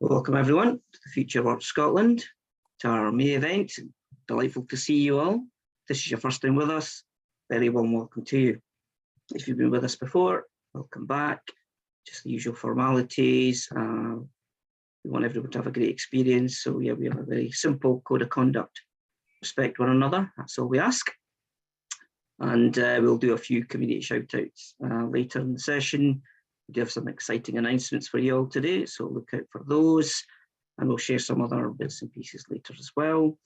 Welcome everyone to the Future Work Scotland, to our May event. Delightful to see you all. If this is your first time with us, very warm welcome to you. If you've been with us before, welcome back. Just the usual formalities. We want everyone to have a great experience. So yeah, we have a very simple code of conduct. Respect one another, that's all we ask. And we'll do a few community shout outs later in the session. We do have some exciting announcements for you all today, so look out for those. And we'll share some other bits and pieces later as well.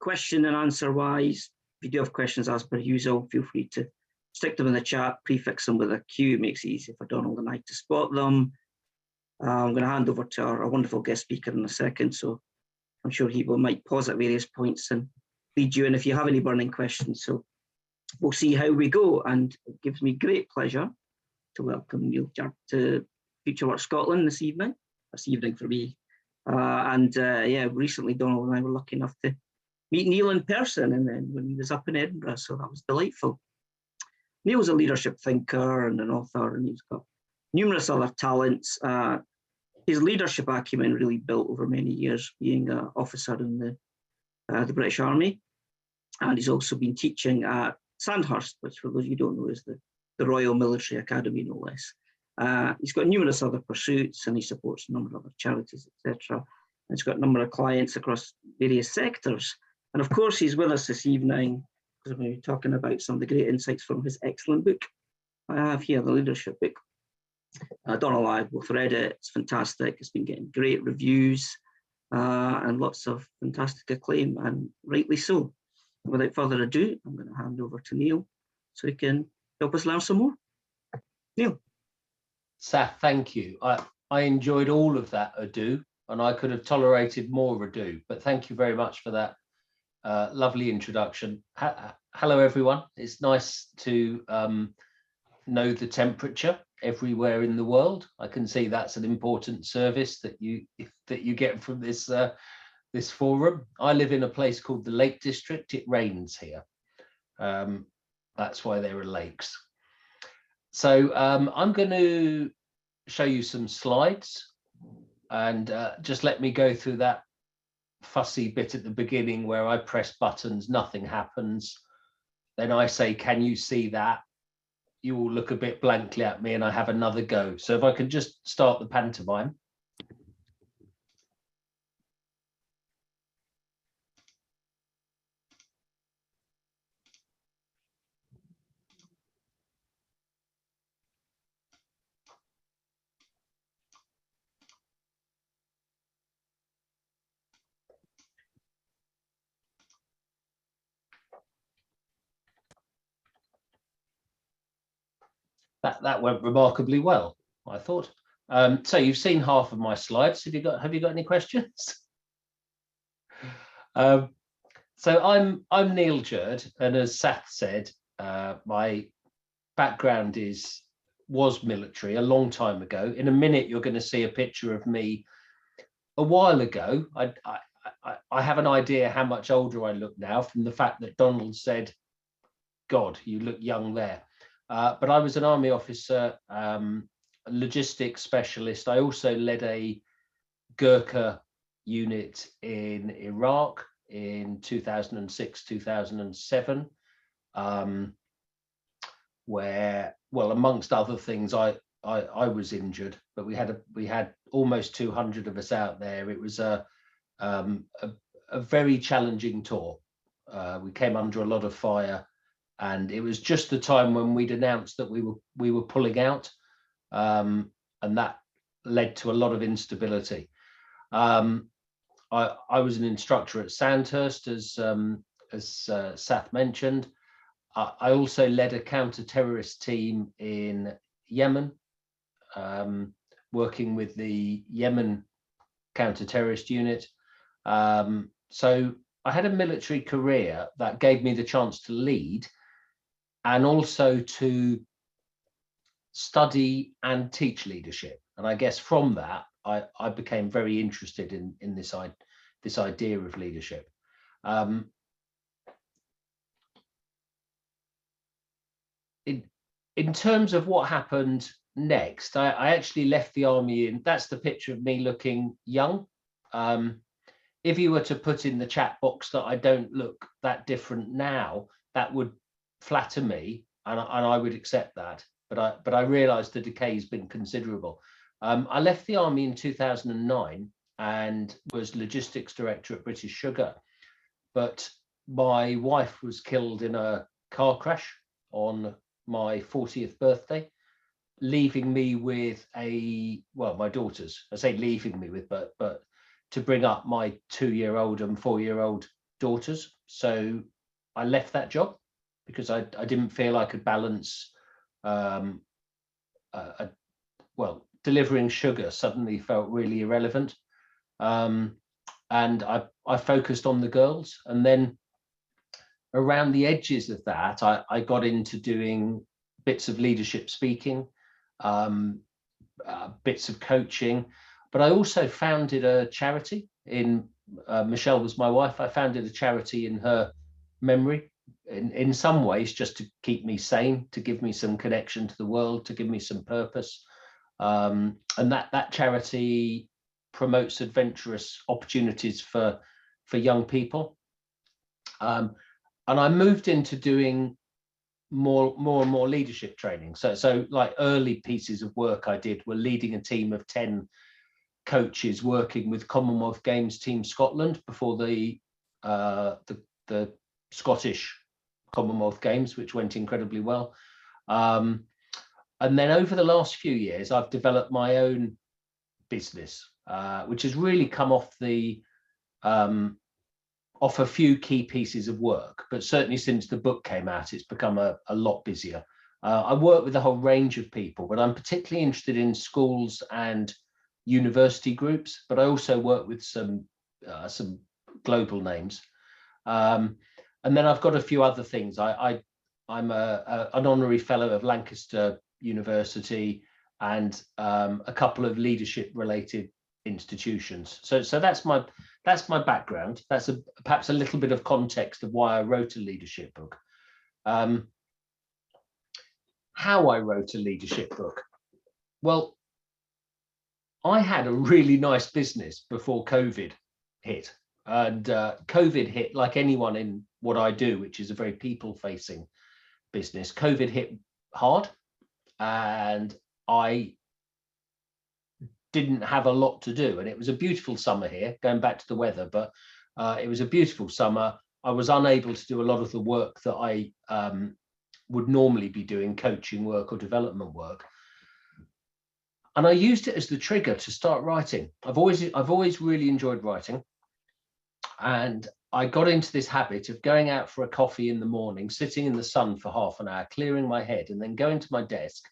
Question and answer wise, if you do have questions as per usual, feel free to stick them in the chat, prefix them with a Q. It makes it easy for Donald and I to spot them. I'm going to hand over to our wonderful guest speaker in a second, so I'm sure he might pause at various points and lead you in if you have any burning questions. So we'll see how we go, and it gives me great pleasure to welcome Neil Jurd to Future Work Scotland this evening for me. Yeah, recently Donald and I were lucky enough to meet Neil in person, and then when he was up in Edinburgh, so that was delightful. Neil's a leadership thinker and an author, and he's got numerous other talents. His leadership acumen really built over many years, being an officer in the British Army, and he's also been teaching at Sandhurst, which for those you don't know is the Royal Military Academy, no less. He's got numerous other pursuits, and he supports a number of other charities, etc. And he's got a number of clients across various sectors. And of course, he's with us this evening because we're talking about some of the great insights from his excellent book. I have here the leadership book. Donald and I both read it. It's fantastic. It's been getting great reviews and lots of fantastic acclaim, and rightly so. Without further ado, I'm going to hand over to Neil so he can help us learn some more. Neil. Sath, thank you. I enjoyed all of that ado, and I could have tolerated more ado, but thank you very much for that lovely introduction. Hello, everyone. It's nice to know the temperature everywhere in the world. I can see that's an important service that you get from this this forum. I live in a place called the Lake District. It rains here. That's why there are lakes. So I'm going to show you some slides, and just let me go through that fussy bit at the beginning where I press buttons, nothing happens. Then I say, can you see that? You all look a bit blankly at me, and I have another go. So if I could just start the pantomime. That went remarkably well, I thought. So you've seen half of my slides. Have you got any questions? So I'm Neil Jurd, and as Sath said, my background was military a long time ago. In a minute, you're going to see a picture of me a while ago. I have an idea how much older I look now from the fact that Donald said, "God, you look young there." But I was an army officer, logistics specialist. I also led a Gurkha unit in Iraq in 2006, 2007, where, well, amongst other things, I was injured, but we had almost 200 of us out there. It was a very challenging tour. We came under a lot of fire. And it was just the time when we'd announced that we were pulling out, and that led to a lot of instability. I was an instructor at Sandhurst, as Sath mentioned. I also led a counter-terrorist team in Yemen, working with the Yemen counter-terrorist unit. So I had a military career that gave me the chance to lead, and also to study and teach leadership. And I guess from that, I became very interested in this idea of leadership. In terms of what happened next, I actually left the army in, that's the picture of me looking young. If you were to put in the chat box that I don't look that different now, that would flatter me, and I would accept that. But I realised the decay has been considerable. I left the army in 2009 and was logistics director at British Sugar. But my wife was killed in a car crash on my 40th birthday, leaving me with my daughters. I say leaving me with, but to bring up my 2-year-old and 4-year-old daughters. So I left that job because I didn't feel I could balance, delivering sugar suddenly felt really irrelevant. And I focused on the girls. And then around the edges of that, I got into doing bits of leadership speaking, bits of coaching, but I also founded a charity in, Michelle was my wife, I founded a charity in her memory, in some ways just to keep me sane, to give me some connection to the world, to give me some purpose. And that charity promotes adventurous opportunities for young people. And I moved into doing more and more leadership training. So like early pieces of work I did were leading a team of 10 coaches working with Commonwealth Games Team Scotland before the Scottish Commonwealth Games, which went incredibly well. And then over the last few years, I've developed my own business, which has really come off off a few key pieces of work, but certainly since the book came out, it's become a lot busier. I work with a whole range of people, but I'm particularly interested in schools and university groups, but I also work with some global names. And then I've got a few other things. I'm an honorary fellow of Lancaster University and a couple of leadership related institutions. So that's my background. That's perhaps a little bit of context of why I wrote a leadership book. How I wrote a leadership book. Well, I had a really nice business before COVID hit, and COVID hit like anyone in what I do, which is a very people-facing business. COVID hit hard, and I didn't have a lot to do, and it was a beautiful summer here, going back to the weather, but it was a beautiful summer. I was unable to do a lot of the work that I would normally be doing, coaching work or development work. And I used it as the trigger to start writing. I've always really enjoyed writing. And I got into this habit of going out for a coffee in the morning, sitting in the sun for half an hour, clearing my head, and then going to my desk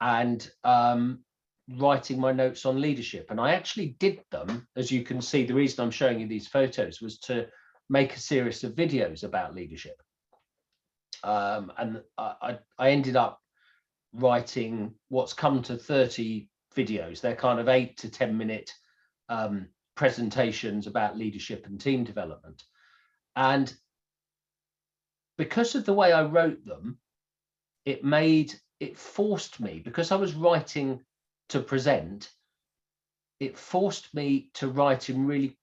and writing my notes on leadership. And I actually did them, as you can see. The reason I'm showing you these photos was to make a series of videos about leadership. And I ended up writing what's come to 30 videos. They're kind of 8 to 10 minute presentations about leadership and team development. And because of the way I wrote them, it forced me, because I was writing to present, it forced me to write in really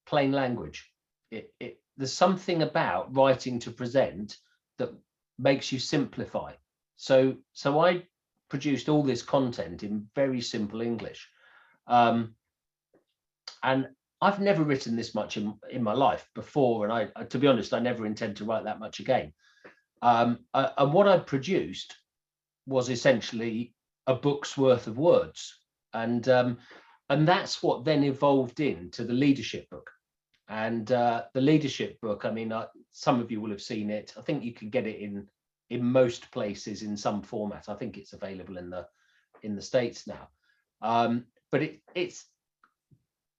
plain language. There's something about writing to present that makes you simplify. So I produced all this content in very simple English. And I've never written this much in my life before. And I, to be honest, I never intend to write that much again. And what I produced was essentially a book's worth of words. And that's what then evolved into the leadership book. And the leadership book, I mean, some of you will have seen it. I think you can get it in most places in some format. I think it's available in the States now. But it's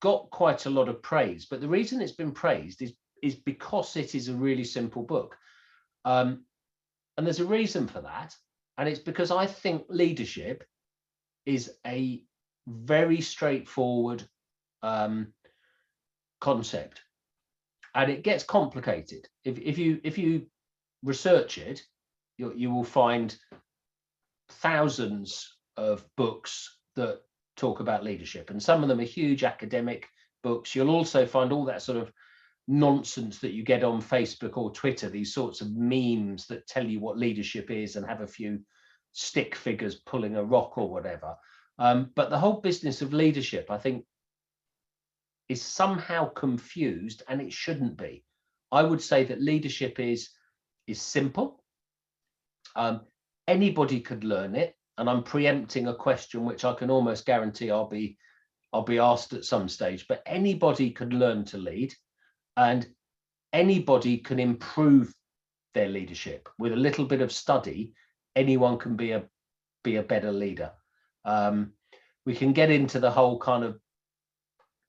got quite a lot of praise. But the reason it's been praised is because it is a really simple book. And there's a reason for that. And it's because I think leadership is a very straightforward concept, and it gets complicated. If you research it, you will find thousands of books that talk about leadership, and some of them are huge academic books. You'll also find all that sort of nonsense that you get on Facebook or Twitter, these sorts of memes that tell you what leadership is and have a few stick figures pulling a rock or whatever. But the whole business of leadership, I think, is somehow confused, and it shouldn't be. I would say that leadership is simple. Anybody could learn it, and I'm preempting a question which I can almost guarantee I'll be asked at some stage. But anybody could learn to lead, and anybody can improve their leadership with a little bit of study. Anyone can be a better leader. We can get into the whole kind of,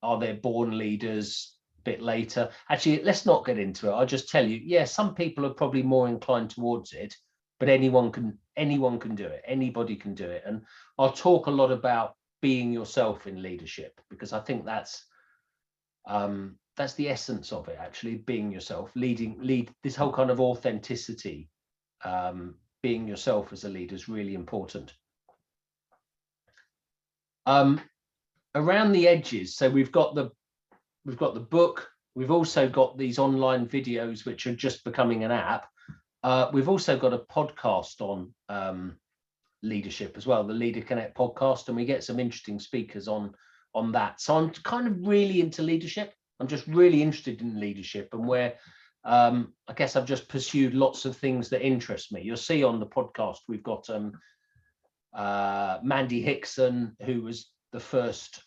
are there born leaders, a bit later. Actually, let's not get into it. I'll just tell you, yeah, some people are probably more inclined towards it, but anyone can do it. Anybody can do it. And I'll talk a lot about being yourself in leadership, because I think that's the essence of it, actually, being yourself, lead this whole kind of authenticity. Being yourself as a leader is really important. Around the edges, so we've got the book, we've also got these online videos which are just becoming an app. We've also got a podcast on leadership as well, the Leader Connect podcast, and we get some interesting speakers on that. So I'm kind of really into leadership. I'm just really interested in leadership, and where I guess I've just pursued lots of things that interest me. You'll see on the podcast we've got Mandy Hickson, who was the first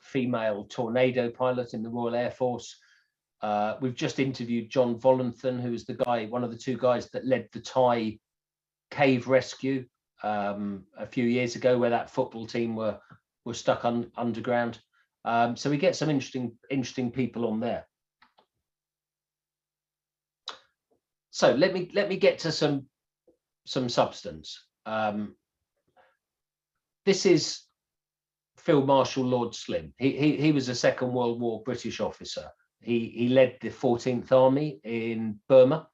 female tornado pilot in the Royal Air Force. We've just interviewed John Volanthen, who is one of the two guys that led the Thai cave rescue a few years ago, where that football team were stuck underground. So we get some interesting people on there. So let me get to some substance. This is Field Marshal Lord Slim. He was a Second World War British officer. He led the 14th Army in Burma,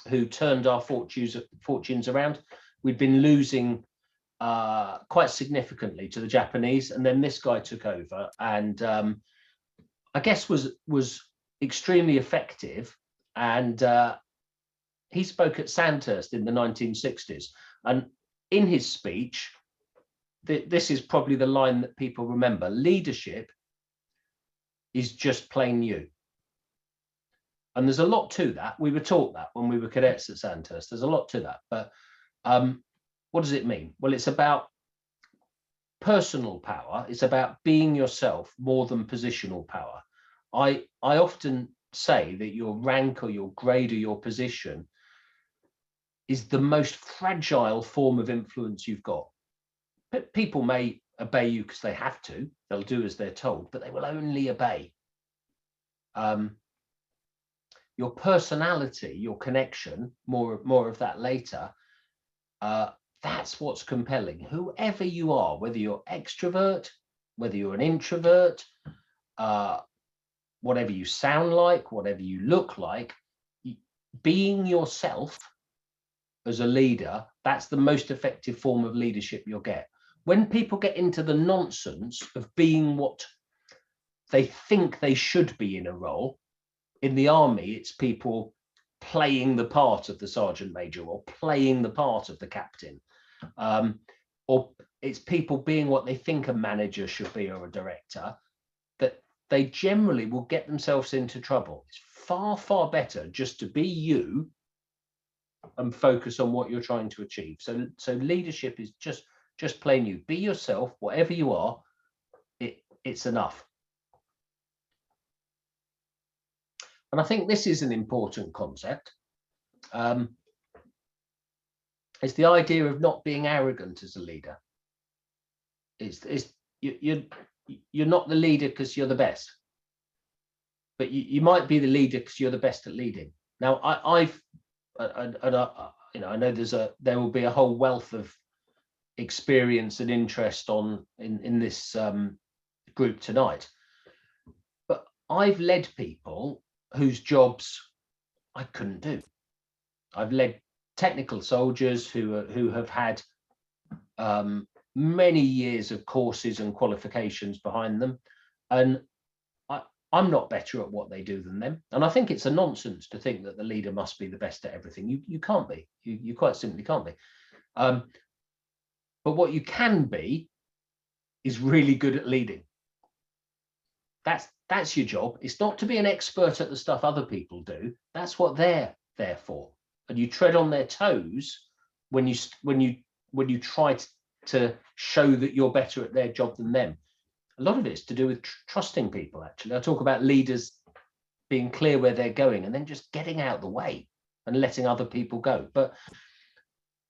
who turned our fortunes around. We'd been losing quite significantly to the Japanese, and then this guy took over, and I guess was extremely effective. And he spoke at Sandhurst in the 1960s, and in his speech, this is probably the line that people remember: leadership is just plain you. And there's a lot to that. We were taught that when we were cadets at Sandhurst. There's a lot to that. But what does it mean? Well, it's about personal power. It's about being yourself more than positional power. I often say that your rank or your grade or your position is the most fragile form of influence you've got. People may obey you because they have to. They'll do as they're told, but they will only obey. Your personality, your connection, more of that later, that's what's compelling. Whoever you are, whether you're extrovert, whether you're an introvert, whatever you sound like, whatever you look like, being yourself as a leader, that's the most effective form of leadership you'll get. When people get into the nonsense of being what they think they should be in a role, in the army, it's people playing the part of the sergeant major or playing the part of the captain, or it's people being what they think a manager should be or a director, that they generally will get themselves into trouble. It's far, far better just to be you and focus on what you're trying to achieve. So leadership is just plain you. Be yourself, whatever you are, it's enough. And I think this is an important concept. It's the idea of not being arrogant as a leader. You're not the leader because you're the best, but you might be the leader because you're the best at leading. Now, I know there will be a whole wealth of experience and interest in this group tonight, but I've led people whose jobs I couldn't do. I've led technical soldiers who have had many years of courses and qualifications behind them, and I'm not better at what they do than them. And I think it's a nonsense to think that the leader must be the best at everything. You can't be. You quite simply can't be. But what you can be is really good at leading. That's your job. It's not to be an expert at the stuff other people do. That's what they're there for. And you tread on their toes when you try to show that you're better at their job than them. A lot of it's to do with trusting people, actually. I talk about leaders being clear where they're going and then just getting out of the way and letting other people go. But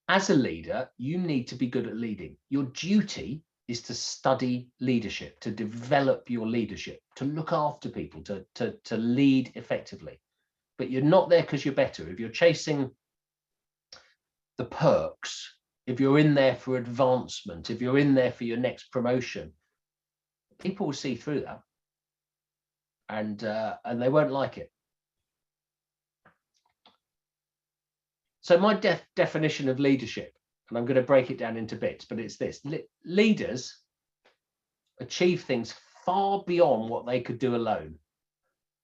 as a leader, you need to be good at leading. Your duty is to study leadership, to develop your leadership, to look after people, to lead effectively. But you're not there because you're better. If you're chasing the perks, if you're in there for advancement, if you're in there for your next promotion, people will see through that, and they won't like it. So my definition of leadership, and I'm going to break it down into bits, but it's this: leaders achieve things far beyond what they could do alone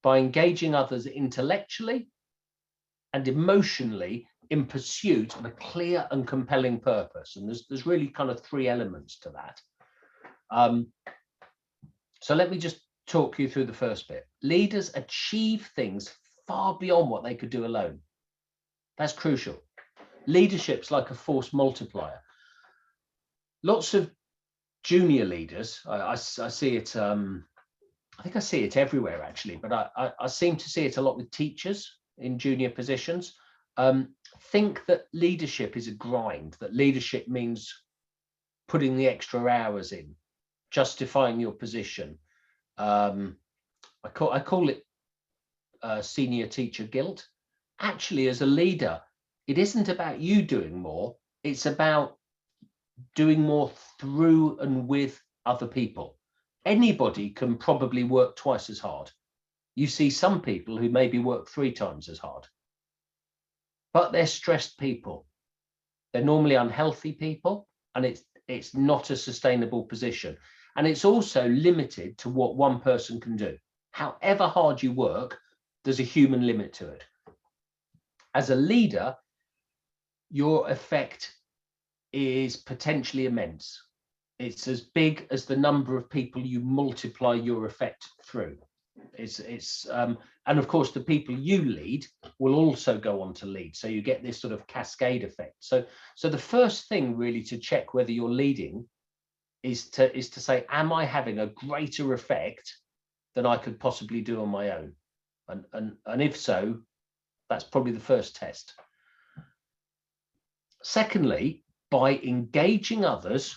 by engaging others intellectually and emotionally in pursuit of a clear and compelling purpose. And there's really kind of three elements to that. So let me just talk you through the first bit. Leaders achieve things far beyond what they could do alone. That's crucial. Leadership's like a force multiplier. Lots of junior leaders, I see it, I think I see it everywhere actually, but I seem to see it a lot with teachers in junior positions, think that leadership is a grind, that leadership means putting the extra hours in, justifying your position. I call it senior teacher guilt. Actually, as a leader, it isn't about you doing more. It's about doing more through and with other people. Anybody can probably work twice as hard. You see some people who maybe work 3 times as hard, but they're stressed people. They're normally unhealthy people, and it's not a sustainable position. And it's also limited to what one person can do. However hard you work, there's a human limit to it. As a leader, your effect is potentially immense. It's as big as the number of people you multiply your effect through. And of course, the people you lead will also go on to lead. So you get this sort of cascade effect. So the first thing really to check whether you're leading is to say, am I having a greater effect than I could possibly do on my own? And if so, that's probably the first test. Secondly, by engaging others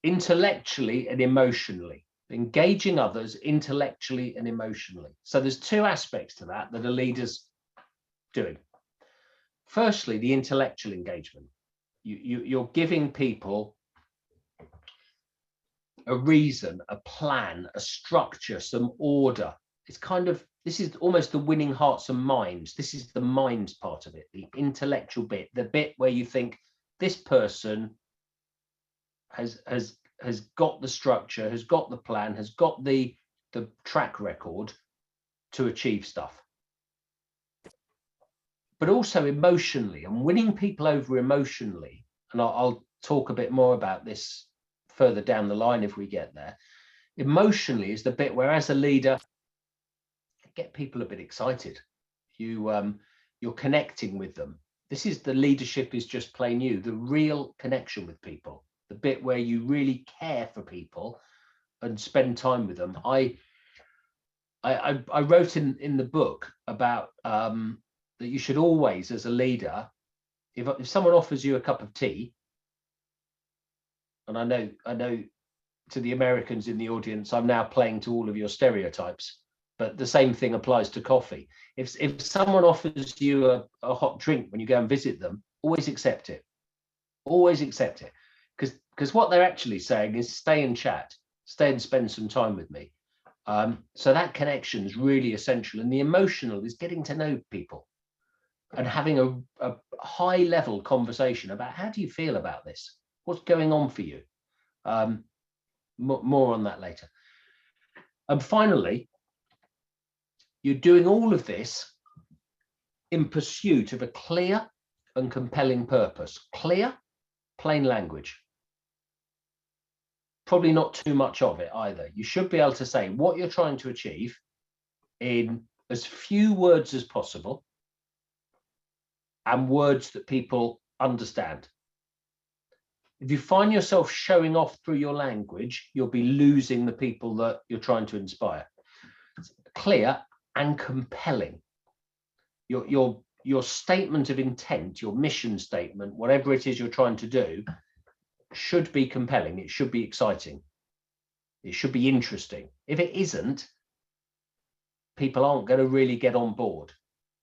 intellectually and emotionally. Engaging others intellectually and emotionally. So there's 2 aspects to that a leader's doing. Firstly, the intellectual engagement. You're giving people a reason, a plan, a structure, some order. This is almost the winning hearts and minds. This is the minds part of it, the intellectual bit, the bit where you think this person has got the structure, has got the plan, has got the track record to achieve stuff. But also emotionally, and winning people over emotionally, and I'll talk a bit more about this further down the line if we get there. Emotionally is the bit where, as a leader, get people a bit excited. You're connecting with them. This is the leadership is just plain you, the real connection with people, the bit where you really care for people and spend time with them. I wrote in the book about that you should always, as a leader, if someone offers you a cup of tea, and I know to the Americans in the audience, I'm now playing to all of your stereotypes, but the same thing applies to coffee. If someone offers you a hot drink when you go and visit them, always accept it. Always accept it. Because what they're actually saying is stay and chat. stay and spend some time with me. So that connection is really essential. And the emotional is getting to know people and having a high level conversation about how do you feel about this? What's going on for you? More on that later. And finally, you're doing all of this in pursuit of a clear and compelling purpose. Clear, plain language. Probably not too much of it either. You should be able to say what you're trying to achieve in as few words as possible and words that people understand. If you find yourself showing off through your language, you'll be losing the people that you're trying to inspire. Clear and compelling. Your statement of intent, your mission statement, whatever it is you're trying to do, should be compelling. It should be exciting. It should be interesting. If it isn't, people aren't going to really get on board.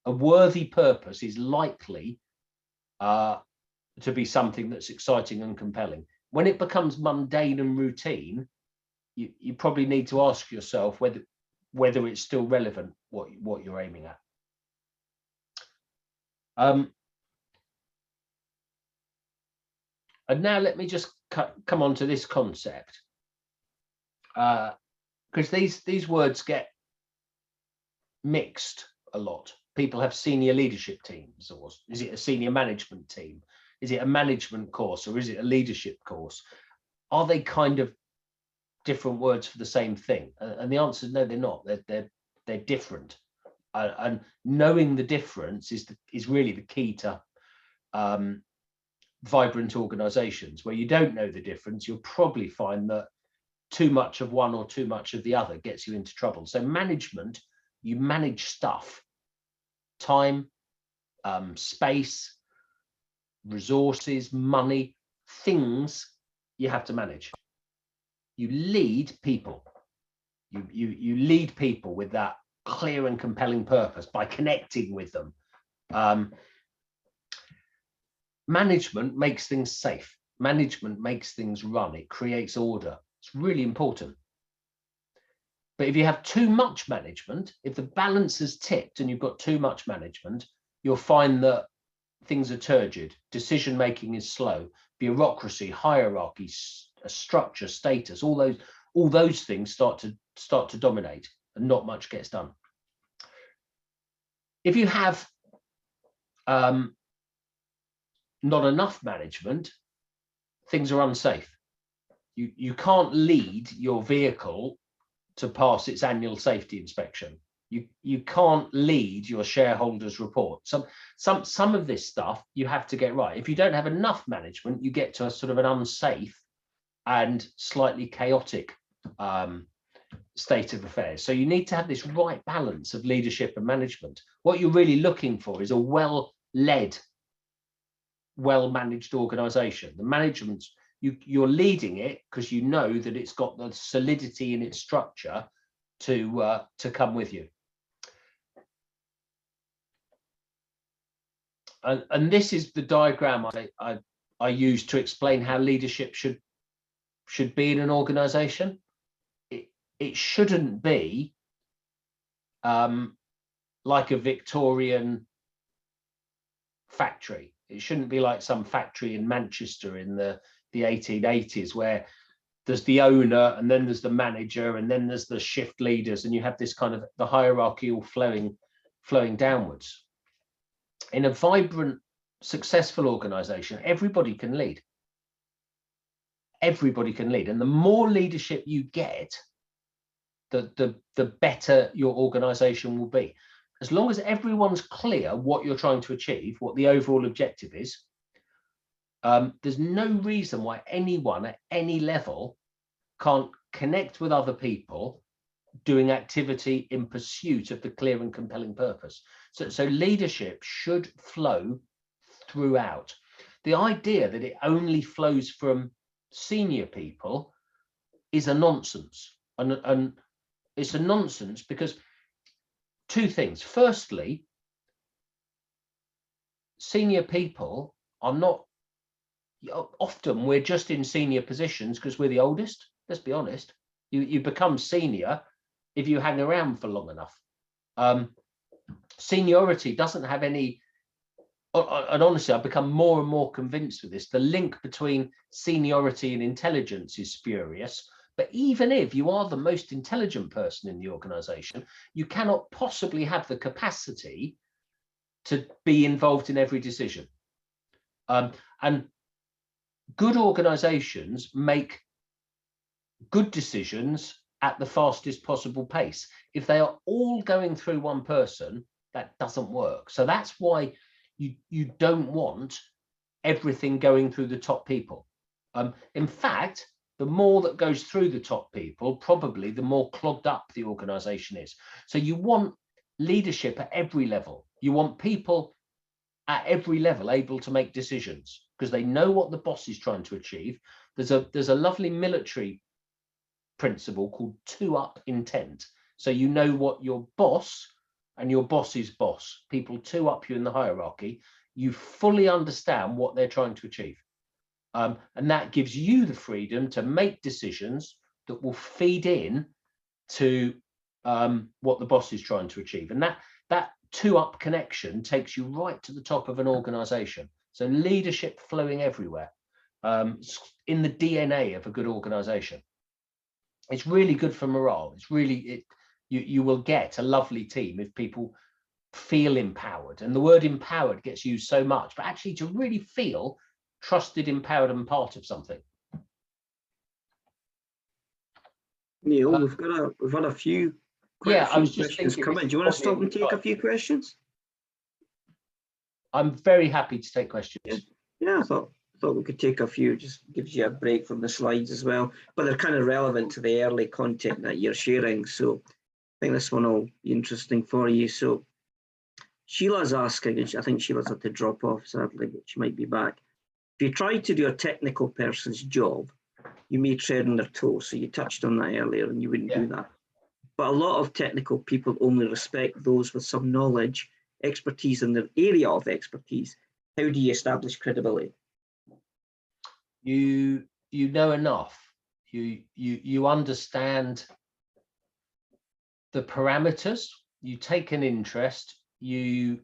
A worthy purpose is likely to be something that's exciting and compelling. When it becomes mundane and routine, you probably need to ask yourself whether it's still relevant what you're aiming at. And now let me just come on to this concept, because these words get mixed a lot. People have senior leadership teams, or is it a senior management team? Is it a management course, or is it a leadership course? Are they kind of different words for the same thing? And the answer is no, they're not. They're different. And knowing the difference is really the key to vibrant organizations. Where you don't know the difference, you'll probably find that too much of one or too much of the other gets you into trouble. So management, you manage stuff, time, space, resources, money, things you have to manage. You lead people. You lead people with that clear and compelling purpose by connecting with them. Management makes things safe. Management makes things run. It creates order. It's really important. But if you have too much management, if the balance is tipped and you've got too much management, you'll find that things are turgid. Decision making is slow. Bureaucracy, hierarchy, structure, status, all those things start to dominate, and not much gets done. If you have not enough management, things are unsafe. You can't lead your vehicle to pass its annual safety inspection. You can't lead your shareholders report. Some of this stuff you have to get right. If you don't have enough management, you get to a sort of an unsafe and slightly chaotic state of affairs. So you need to have this right balance of leadership and management. What you're really looking for is a well-led, well-managed organization. The management, you're leading it because you know that it's got the solidity in its structure to come with you. And this is the diagram I use to explain how leadership should be in an organization. It shouldn't be like a Victorian factory. It shouldn't be like some factory in Manchester in the 1880s where there's the owner and then there's the manager and then there's the shift leaders, and you have this kind of the hierarchy all flowing downwards. In a vibrant, successful organization, everybody can lead. Everybody can lead. And the more leadership you get, the better your organization will be. As long as everyone's clear what you're trying to achieve, what the overall objective is, there's no reason why anyone at any level can't connect with other people doing activity in pursuit of the clear and compelling purpose. So leadership should flow throughout. The idea that it only flows from senior people is a nonsense. And it's a nonsense because two things. Firstly, senior people are not, often we're just in senior positions because we're the oldest. Let's be honest. You become senior if you hang around for long enough. Seniority doesn't have any, and honestly, I've become more and more convinced with this. The link between seniority and intelligence is spurious. But even if you are the most intelligent person in the organization, you cannot possibly have the capacity to be involved in every decision. And good organizations make good decisions at the fastest possible pace. If they are all going through one person, that doesn't work. So that's why you don't want everything going through the top people. In fact, the more that goes through the top people, probably the more clogged up the organization is. So you want leadership at every level. You want people at every level able to make decisions because they know what the boss is trying to achieve. There's a lovely military principle called 2-up intent. So you know what your boss and your boss's boss, people 2-up you in the hierarchy, you fully understand what they're trying to achieve. And that gives you the freedom to make decisions that will feed in to what the boss is trying to achieve. And that 2-up connection takes you right to the top of an organization. So leadership flowing everywhere, in the DNA of a good organization. It's really good for morale. It's really, you will get a lovely team if people feel empowered. And the word empowered gets used so much, but actually to really feel trusted, empowered, and part of something. Neil, we've had a few. I was just thinking. Come in. Do you want to stop and take a few questions? I'm very happy to take questions. Yeah, I thought we could take a few. Just gives you a break from the slides as well, but they're kind of relevant to the early content that you're sharing. So I think this one will be interesting for you. So Sheila's asking, and I think Sheila's had to drop off sadly, but she might be back. If you try to do a technical person's job, you may tread on their toes. So you touched on that earlier, and you wouldn't do that. But a lot of technical people only respect those with some knowledge, expertise in their area of expertise. How do you establish credibility? You know enough. You understand the parameters. You take an interest. You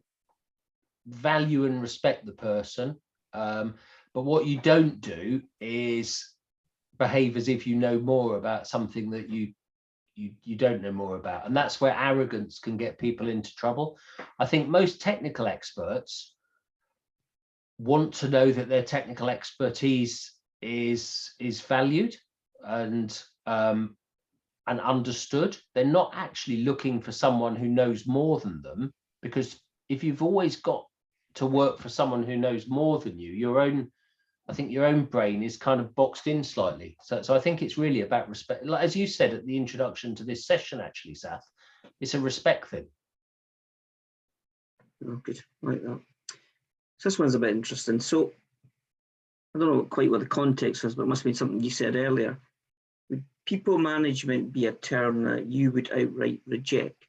value and respect the person. But what you don't do is behave as if you know more about something that you don't know more about. And that's where arrogance can get people into trouble. I think most technical experts want to know that their technical expertise is valued and understood. They're not actually looking for someone who knows more than them, because if you've always got to work for someone who knows more than you, I think your own brain is kind of boxed in slightly. So I think it's really about respect. Like, as you said at the introduction to this session, actually, Sath, it's a respect thing. Oh, good, like that. So this one's a bit interesting. So I don't know quite what the context was, but it must have been something you said earlier. Would people management be a term that you would outright reject?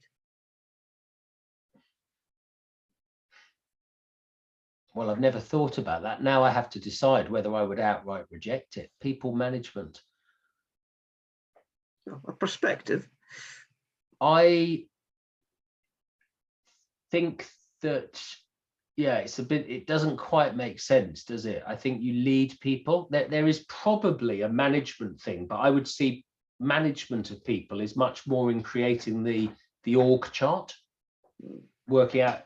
Well, I've never thought about that. Now I have to decide whether I would outright reject it. People management. A perspective. I think that, yeah, it doesn't quite make sense, does it? I think you lead people. There is probably a management thing, but I would see management of people is much more in creating the org chart, working out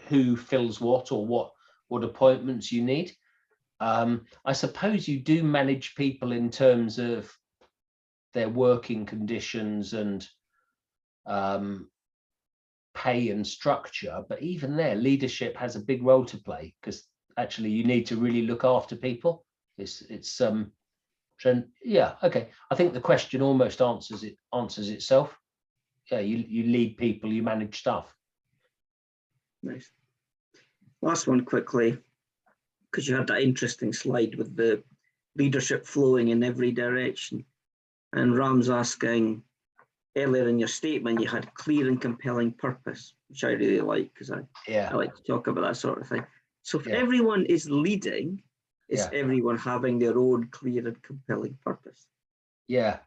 who fills what or what appointments you need. I suppose you do manage people in terms of their working conditions and pay and structure, but even there, leadership has a big role to play, because actually you need to really look after people. Yeah, okay. I think the question almost answers itself. Yeah, you lead people, you manage stuff. Nice. Last one quickly, because you had that interesting slide with the leadership flowing in every direction. And Ram's asking, earlier in your statement, you had clear and compelling purpose, which I really like, because I like to talk about that sort of thing. So if everyone is leading, is everyone having their own clear and compelling purpose? Yeah.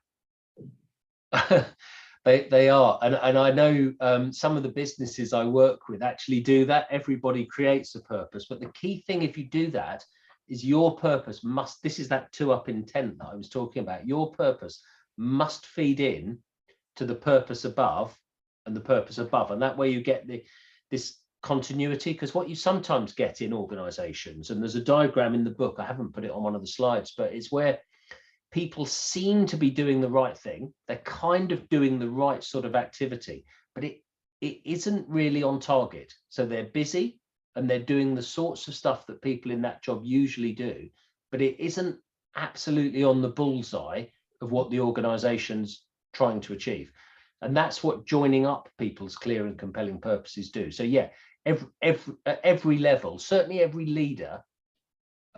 They are, and I know some of the businesses I work with actually do that. Everybody creates a purpose, but the key thing, if you do that, is your purpose must, this is that 2-up intent that I was talking about, your purpose must feed in to the purpose above and the purpose above, and that way you get this continuity. Because what you sometimes get in organizations, and there's a diagram in the book, I haven't put it on one of the slides, but it's where people seem to be doing the right thing, they're kind of doing the right sort of activity, but it isn't really on target. So they're busy and they're doing the sorts of stuff that people in that job usually do, but it isn't absolutely on the bullseye of what the organization's trying to achieve. And that's what joining up people's clear and compelling purposes do. So yeah, every level, certainly every leader,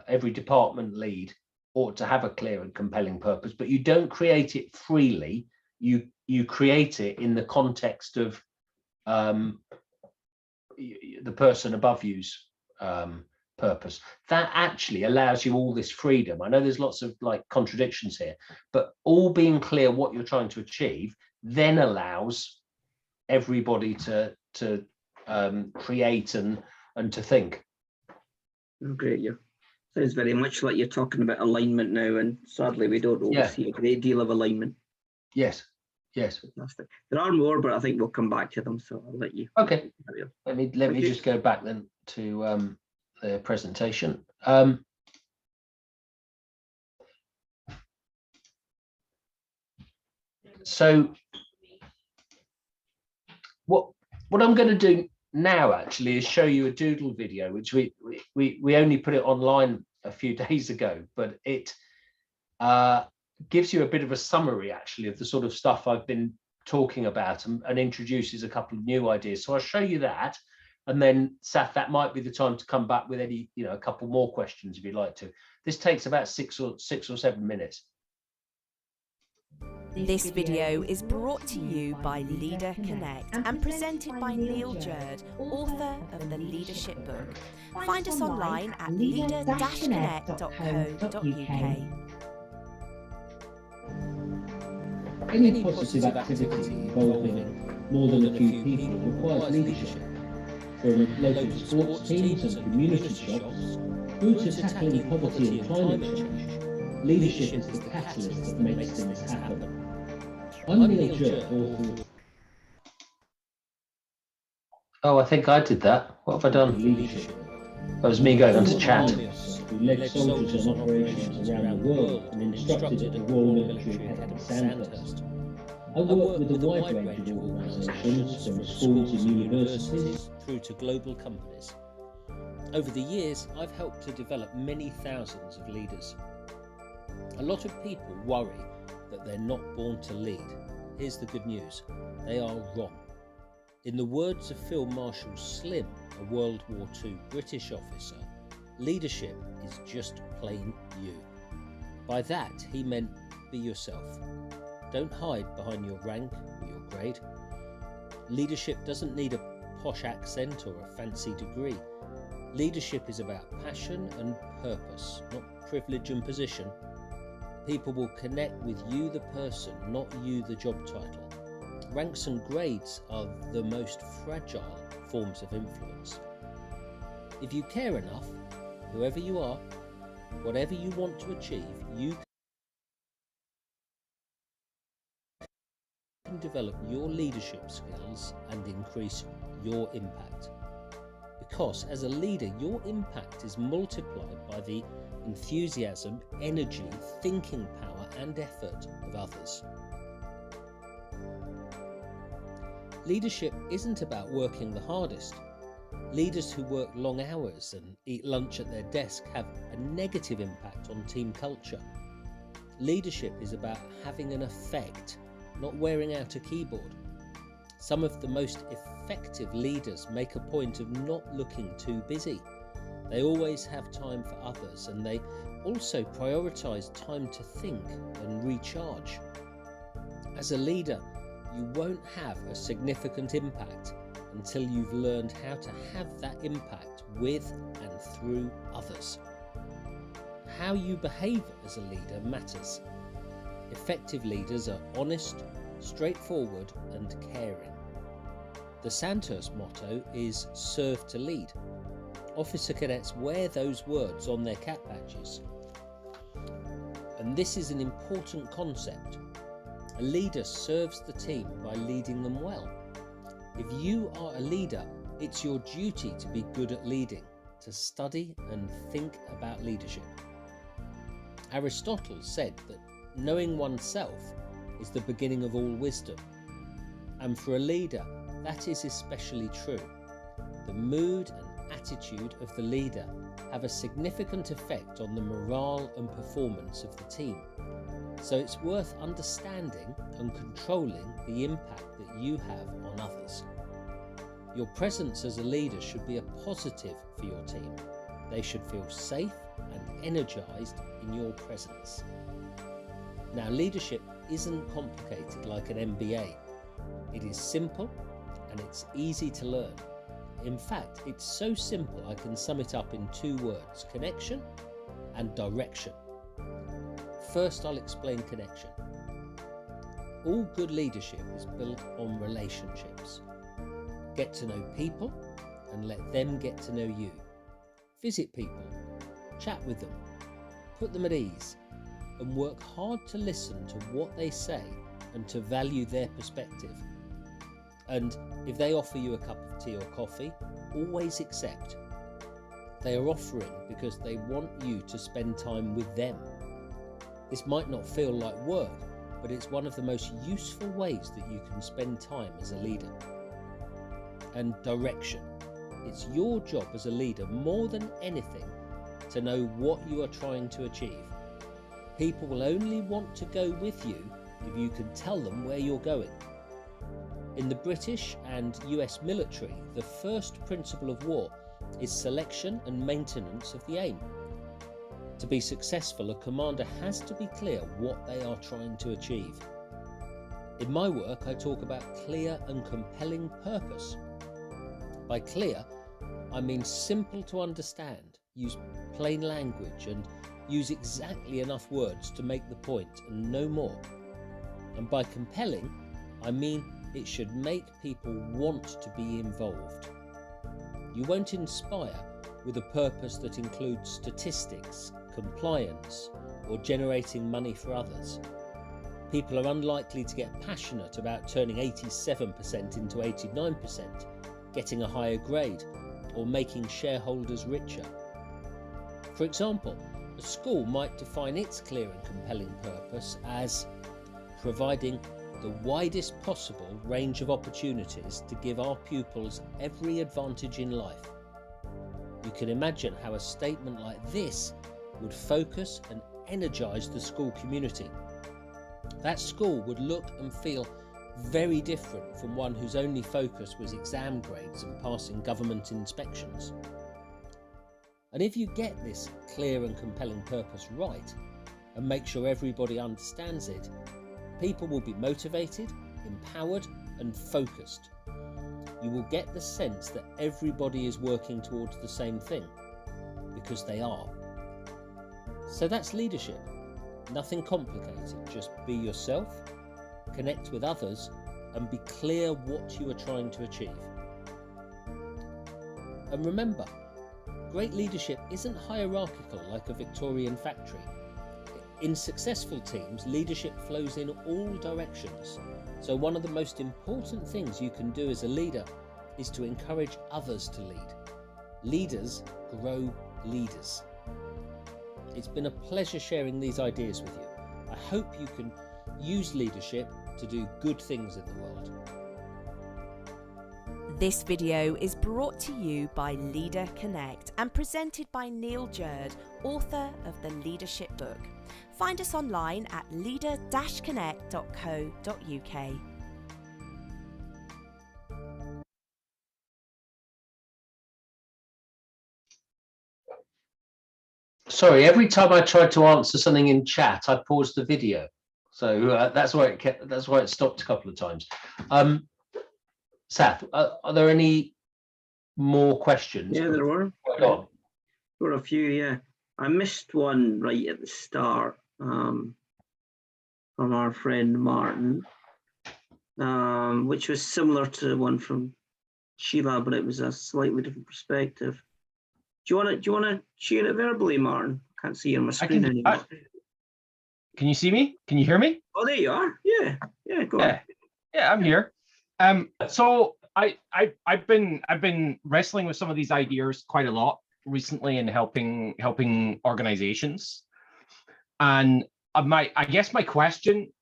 every department lead ought to have a clear and compelling purpose, but you don't create it freely. You create it in the context of the person above you's purpose. That actually allows you all this freedom. I know there's lots of like contradictions here, but all being clear what you're trying to achieve then allows everybody to create and to think. Oh, great, yeah. Sounds very much like you're talking about alignment now, and sadly we don't always see a great deal of alignment. Yes. Fantastic. There are more, but I think we'll come back to them, so I'll let you. Okay. Let me just go back then to the presentation. So what I'm going to do now actually is show you a doodle video, which we only put it online a few days ago, but it gives you a bit of a summary actually of the sort of stuff I've been talking about, and introduces a couple of new ideas. So I'll show you that, and then Sath, that might be the time to come back with any, a couple more questions if you'd like to. This takes about 6 or 7 minutes. This video is brought to you by Leader Connect and presented by Neil Jurd, author of the Leadership book. Find us online at leader-connect.co.uk. Any positive activity involving more than a few people requires leadership, from local sports teams and community shops through to tackling poverty and climate change. Leadership is the catalyst that makes things happen. I'm Neil Jurd, author. Oh, I think I did that. What have I done? Leadership. That was me going on to chat. Who led soldiers on operations around the world and instructed at the Royal Military Academy Sandhurst. I work with a wide range of organisations, from schools and universities through to global companies. Over the years, I've helped to develop many thousands of leaders. A lot of people worry that they're not born to lead. Here's the good news: they are wrong. In the words of Field Marshal Slim, a World War II British officer, leadership is just plain you. By that, he meant be yourself. Don't hide behind your rank or your grade. Leadership doesn't need a posh accent or a fancy degree. Leadership is about passion and purpose, not privilege and position. People will connect with you, the person, not you, the job title. Ranks and grades are the most fragile forms of influence. If you care enough, whoever you are, whatever you want to achieve, you can develop your leadership skills and increase your impact. Because as a leader, your impact is multiplied by the enthusiasm, energy, thinking power and effort of others. Leadership isn't about working the hardest. Leaders who work long hours and eat lunch at their desk have a negative impact on team culture. Leadership is about having an effect, not wearing out a keyboard. Some of the most effective leaders make a point of not looking too busy. They always have time for others, and they also prioritise time to think and recharge. As a leader, you won't have a significant impact until you've learned how to have that impact with and through others. How you behave as a leader matters. Effective leaders are honest, straightforward and caring. The Sandhurst motto is serve to lead. Officer cadets wear those words on their cap badges. And this is an important concept. A leader serves the team by leading them well. If you are a leader, it's your duty to be good at leading, to study and think about leadership. Aristotle said that knowing oneself is the beginning of all wisdom. And for a leader, that is especially true. The mood and attitude of the leader have a significant effect on the morale and performance of the team. So it's worth understanding and controlling the impact that you have on others. Your presence as a leader should be a positive for your team. They should feel safe and energized in your presence. Now, leadership isn't complicated like an MBA. It is simple and it's easy to learn. In fact, it's so simple I can sum it up in 2 words: connection and direction. First, I'll explain connection. All good leadership is built on relationships. Get to know people and let them get to know you. Visit people, chat with them, put them at ease, and work hard to listen to what they say and to value their perspective. And if they offer you a cup of tea or coffee, always accept. They are offering because they want you to spend time with them. This might not feel like work, but it's one of the most useful ways that you can spend time as a leader. And direction. It's your job as a leader, more than anything, to know what you are trying to achieve. People will only want to go with you if you can tell them where you're going. In the British and US military, the first principle of war is selection and maintenance of the aim. To be successful, a commander has to be clear what they are trying to achieve. In my work, I talk about clear and compelling purpose. By clear, I mean simple to understand, use plain language and use exactly enough words to make the point and no more. And by compelling, I mean it should make people want to be involved. You won't inspire with a purpose that includes statistics, compliance, or generating money for others. People are unlikely to get passionate about turning 87% into 89%, getting a higher grade, or making shareholders richer. For example, a school might define its clear and compelling purpose as providing the widest possible range of opportunities to give our pupils every advantage in life. You can imagine how a statement like this would focus and energize the school community. That school would look and feel very different from one whose only focus was exam grades and passing government inspections. And if you get this clear and compelling purpose right and make sure everybody understands it, people will be motivated, empowered, and focused. You will get the sense that everybody is working towards the same thing, because they are. So that's leadership. Nothing complicated, just be yourself, connect with others, and be clear what you are trying to achieve. And remember, great leadership isn't hierarchical like a Victorian factory. In successful teams, leadership flows in all directions. So one of the most important things you can do as a leader is to encourage others to lead. Leaders grow leaders. It's been a pleasure sharing these ideas with you. I hope you can use leadership to do good things in the world. This video is brought to you by Leader Connect and presented by Neil Jurd, author of the Leadership Book. Find us online at leader-connect.co.uk. Sorry, every time I tried to answer something in chat, I paused the video. So that's why it stopped a couple of times. Sath, are there any more questions? Yeah, there were. There were a few, yeah. I missed one right at the start from our friend Martin. which was similar to the one from Sheila, but it was a slightly different perspective. Do you want to share it verbally, Martin? I can't see you on my screen anymore. Can you see me? Can you hear me? Oh, there you are. Yeah, go on. Yeah, I'm here. So I've been wrestling with some of these ideas quite a lot recently and helping organizations. And I guess my question,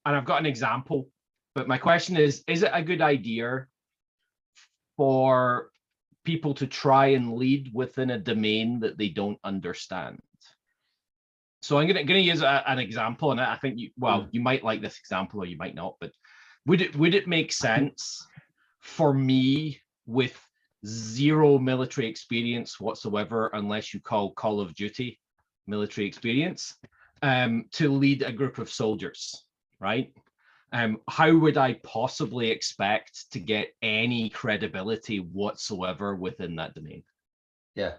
and I've got an example, but my question is it a good idea for people to try and lead within a domain that they don't understand? So I'm gonna use an example, and I think you might like this example or you might not, but would it make sense for me with zero military experience whatsoever, unless you call Call of Duty military experience, to lead a group of soldiers, right? How would I possibly expect to get any credibility whatsoever within that domain? Yeah.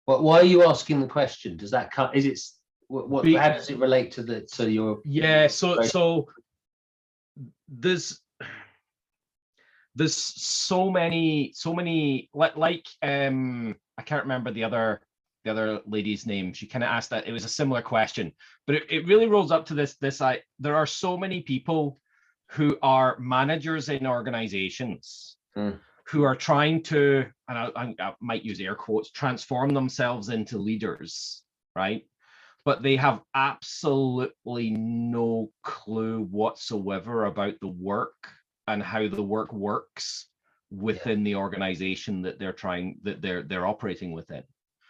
But why are you asking the question? Does that come? Is it what? How does it relate to your? Yeah. So there's so many like I can't remember the other lady's name. She kind of asked that. It was a similar question, but it really rolls up to this. There are so many people who are managers in organizations who are trying to, and I might use air quotes, transform themselves into leaders, right? But they have absolutely no clue whatsoever about the work and how the work works within the organization that they're operating within.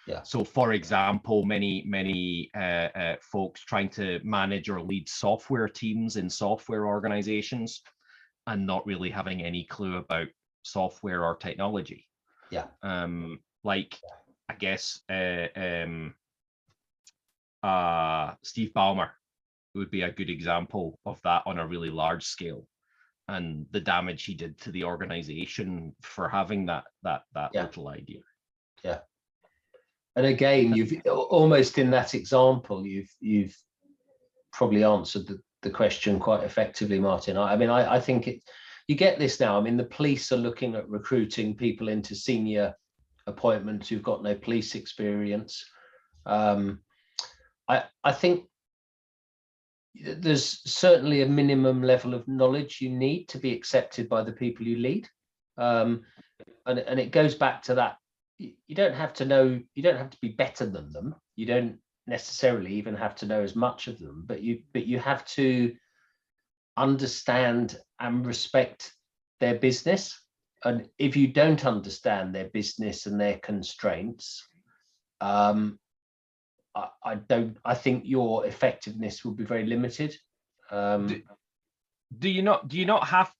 Yeah. So, for example, many folks trying to manage or lead software teams in software organizations and not really having any clue about software or technology. Yeah. Like, I guess Steve Ballmer would be a good example of that on a really large scale, and the damage he did to the organization for having that little idea. Yeah. And again, you've almost in that example, you've probably answered the question quite effectively, Martin. I think you get this now. I mean, the police are looking at recruiting people into senior appointments who've got no police experience. I think there's certainly a minimum level of knowledge you need to be accepted by the people you lead. And it goes back to that. You don't have to be better than them. You don't necessarily even have to know as much of them, but you have to understand and respect their business. And if you don't understand their business and their constraints, I think your effectiveness will be very limited. Do you not have?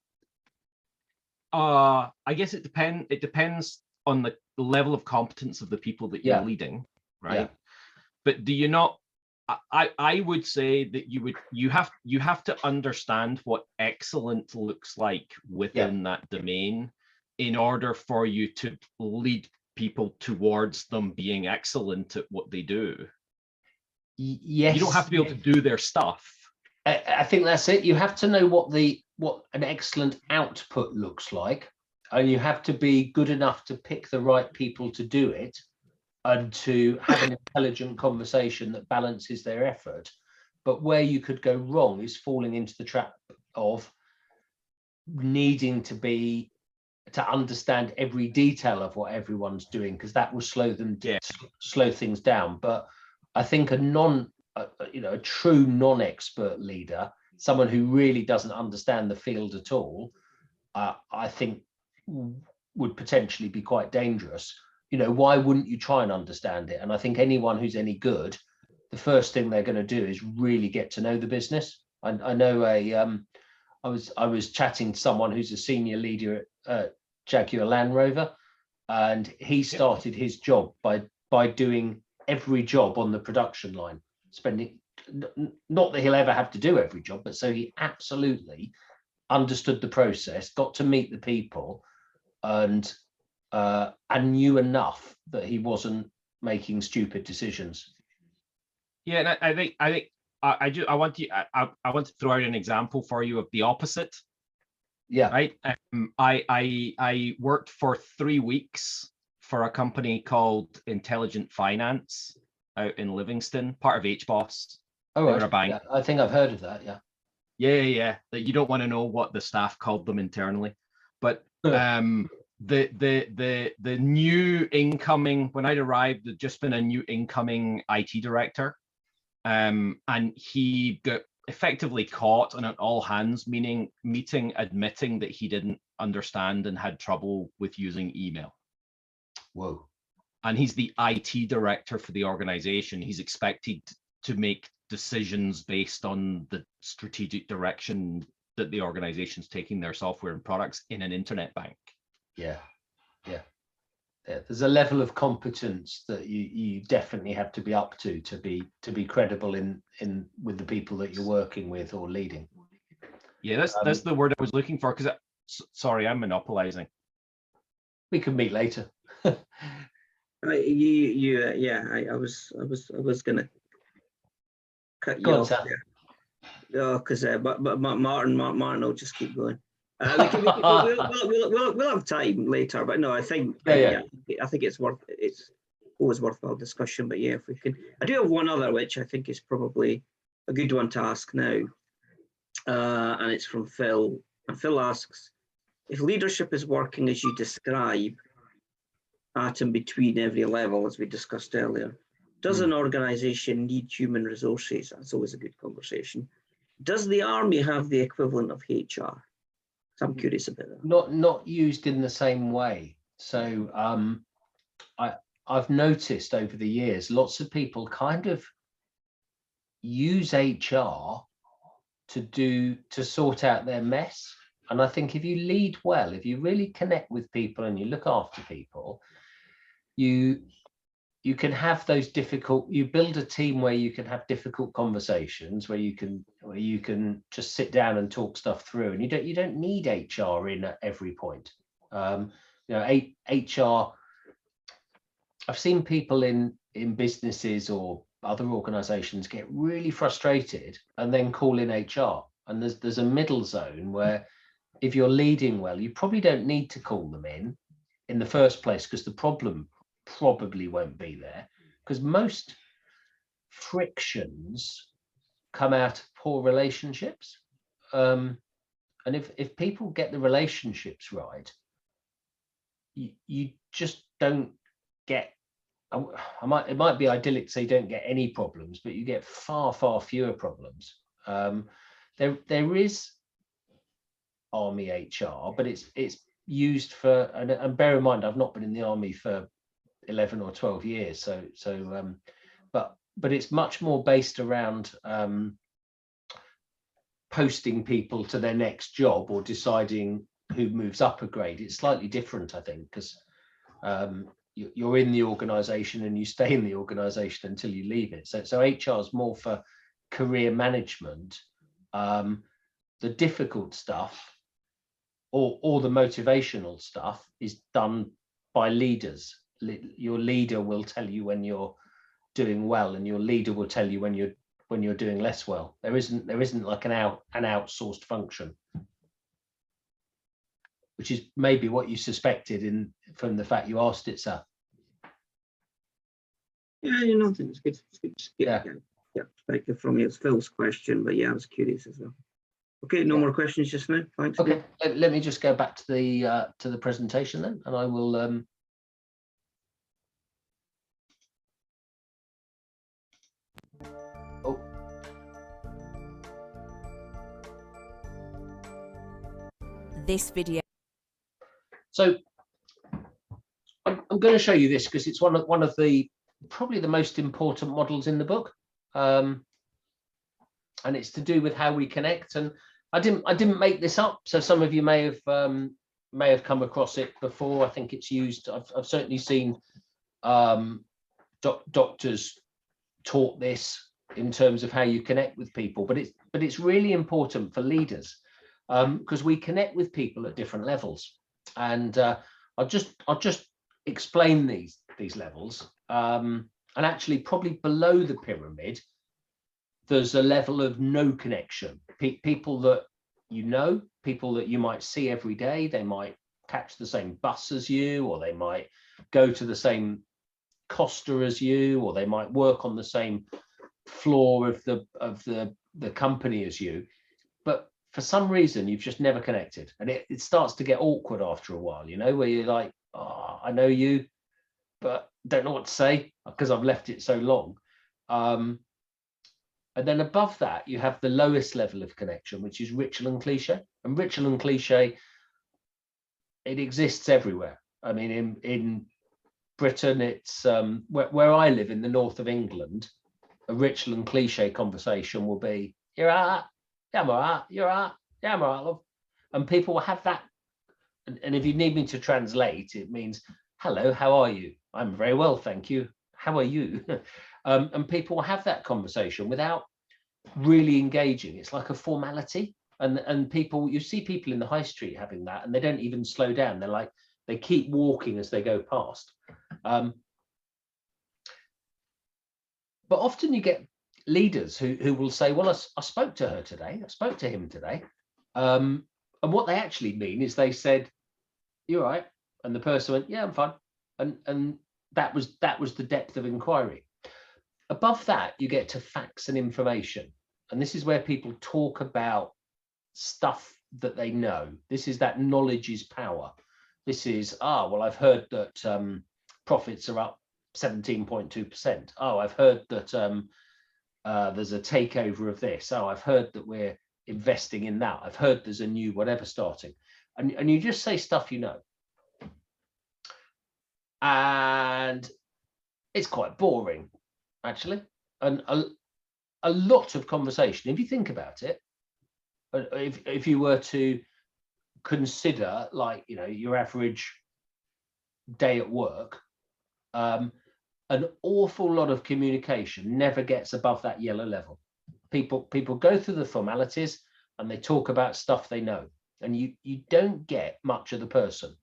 I guess it depends on the level of competence of the people that you're leading, right? Yeah. But do you not? I would say that you have to understand what excellent looks like within that domain in order for you to lead people towards them being excellent at what they do. Yes. You don't have to be able to do their stuff. I think that's it. You have to know what an excellent output looks like, and you have to be good enough to pick the right people to do it and to have an intelligent conversation that balances their effort. But where you could go wrong is falling into the trap of needing to understand every detail of what everyone's doing, because that will slow things down. But I think a true non-expert leader, someone who really doesn't understand the field at all, I think would potentially be quite dangerous. Why wouldn't you try and understand it? And I think anyone who's any good, the first thing they're going to do is really get to know the business. I know I was chatting to someone who's a senior leader at Jaguar Land Rover, and he started his job by doing every job on the production line, spending, not that he'll ever have to do every job, but so he absolutely understood the process, got to meet the people, and knew enough that he wasn't making stupid decisions. Yeah, and I think I want to throw out an example for you of the opposite. Yeah. Right. I worked for 3 weeks for a company called Intelligent Finance out in Livingston, part of HBOS. Oh, They right. were a bank. Yeah, I think I've heard of that. Yeah. Yeah. That you don't want to know what the staff called them internally, but the new incoming, when I'd arrived, there'd just been a new incoming IT director, and he got effectively caught on an all hands meeting admitting that he didn't understand and had trouble with using email. Whoa. And he's the IT director for the organization. He's expected to make decisions based on the strategic direction that the organization's taking their software and products in an internet bank. Yeah. There's a level of competence that you definitely have to be up to be credible in with the people that you're working with or leading. Yeah, that's the word I was looking for, because sorry, I'm monopolizing. We can meet later. I was gonna cut you off there. Yeah, because but Martin will just keep going. We'll have time later, but no, I think I think it's always worthwhile discussion. But yeah, if we can, I do have one other which I think is probably a good one to ask now, and it's from Phil. And Phil asks, if leadership is working as you describe, at and between every level, as we discussed earlier, does an organisation need human resources? That's always a good conversation. Does the army have the equivalent of HR? So I'm curious about that. Not used in the same way. So I've noticed over the years, lots of people kind of use HR to sort out their mess. And I think if you lead well, if you really connect with people and you look after people, you can have those you build a team where you can have difficult conversations, where you can just sit down and talk stuff through, and you don't need HR in at every point. HR, I've seen people in businesses or other organizations get really frustrated and then call in HR. And there's a middle zone where if you're leading well, you probably don't need to call them in the first place, because the problem probably won't be there, because most frictions come out of poor relationships, and if people get the relationships right, you just don't get, it might be idyllic to say you don't get any problems, but you get far fewer problems. There is army HR, but it's used for, and bear in mind, I've not been in the army for 11 or 12 years, but it's much more based around posting people to their next job or deciding who moves up a grade. It's slightly different, I think, because you're in the organization and you stay in the organization until you leave it. So HR is more for career management. The difficult stuff or the motivational stuff is done by leaders. Your leader will tell you when you're doing well, and your leader will tell you when you're doing less well. There isn't like an outsourced function, which is maybe what you suspected from the fact you asked it, sir. Yeah, I think it's good. Yeah. Thank you from you. It's Phil's question, but yeah, I was curious as well. Okay, no more questions just now. Thanks. Okay, let me just go back to the presentation then, and I will. This video. So I'm going to show you this because it's one of the probably the most important models in the book, and it's to do with how we connect. And I didn't make this up, so some of you may have come across it before. I think it's used. I've certainly seen doctors taught this in terms of how you connect with people, but it's really important for leaders. Because we connect with people at different levels, and I'll just explain these levels. And actually, probably below the pyramid there's a level of no connection. People that you know, people that you might see every day, they might catch the same bus as you, or they might go to the same Costa as you, or they might work on the same floor of the company as you, but for some reason you've just never connected, and it starts to get awkward after a while, you know, where you're like, oh, I know you, but don't know what to say because I've left it so long. And then above that, you have the lowest level of connection, which is ritual and cliche. And ritual and cliche, it exists everywhere. I mean, in Britain, it's where I live in the north of England, a ritual and cliche conversation will be, you're right, yeah, I'm all right, you're right, yeah, I'm all right, love. And people will have that. And if you need me to translate, it means, hello, how are you? I'm very well, thank you. How are you? And people will have that conversation without really engaging. It's like a formality. And people, you see people in the high street having that, and they don't even slow down. They're like, they keep walking as they go past. But often you get leaders who will say, well, I spoke to her today, I spoke to him today. And what they actually mean is they said, you're right. And the person went, yeah, I'm fine. And that was the depth of inquiry. Above that, you get to facts and information. And this is where people talk about stuff that they know. This is that knowledge is power. This is, well, I've heard that profits are up 17.2%. Oh, I've heard that there's a takeover of this. Oh, I've heard that we're investing in that. I've heard there's a new whatever starting. And you just say stuff you know. And it's quite boring, actually. And a lot of conversation, if you think about it, if you were to consider, like, you know, your average day at work, an awful lot of communication never gets above that yellow level. People go through the formalities and they talk about stuff they know, and you don't get much of the person.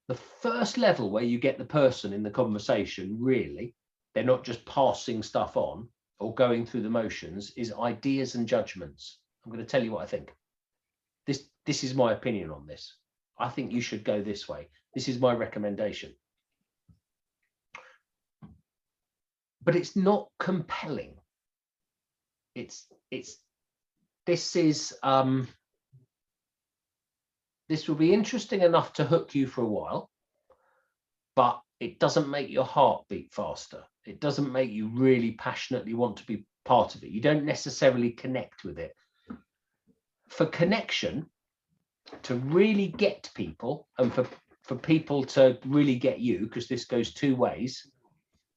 The first level where you get the person in the conversation, really, they're not just passing stuff on or going through the motions, is ideas and judgments. I'm going to tell you what I think. This is my opinion on this. I think you should go this way. This is my recommendation. But it's not compelling. This will be interesting enough to hook you for a while, but it doesn't make your heart beat faster. It doesn't make you really passionately want to be part of it. You don't necessarily connect with it. For connection, to really get people, and for people to really get you, because this goes two ways,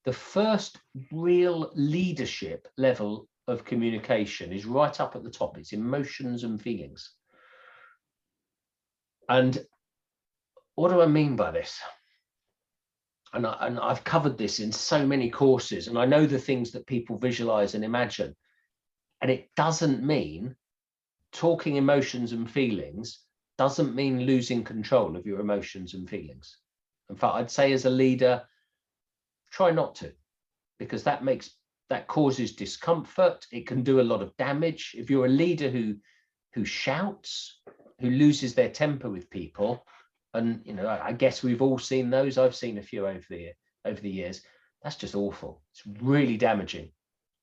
the first real leadership level of communication is right up at the top. It's emotions and feelings. And what do I mean by this? And I've covered this in so many courses, and I know the things that people visualize and imagine. And it doesn't mean talking emotions and feelings doesn't mean losing control of your emotions and feelings. In fact, I'd say as a leader, try not to, because that causes discomfort. It can do a lot of damage. If you're a leader who shouts, who loses their temper with people, and you know, I guess we've all seen those. I've seen a few over the years. That's just awful. It's really damaging.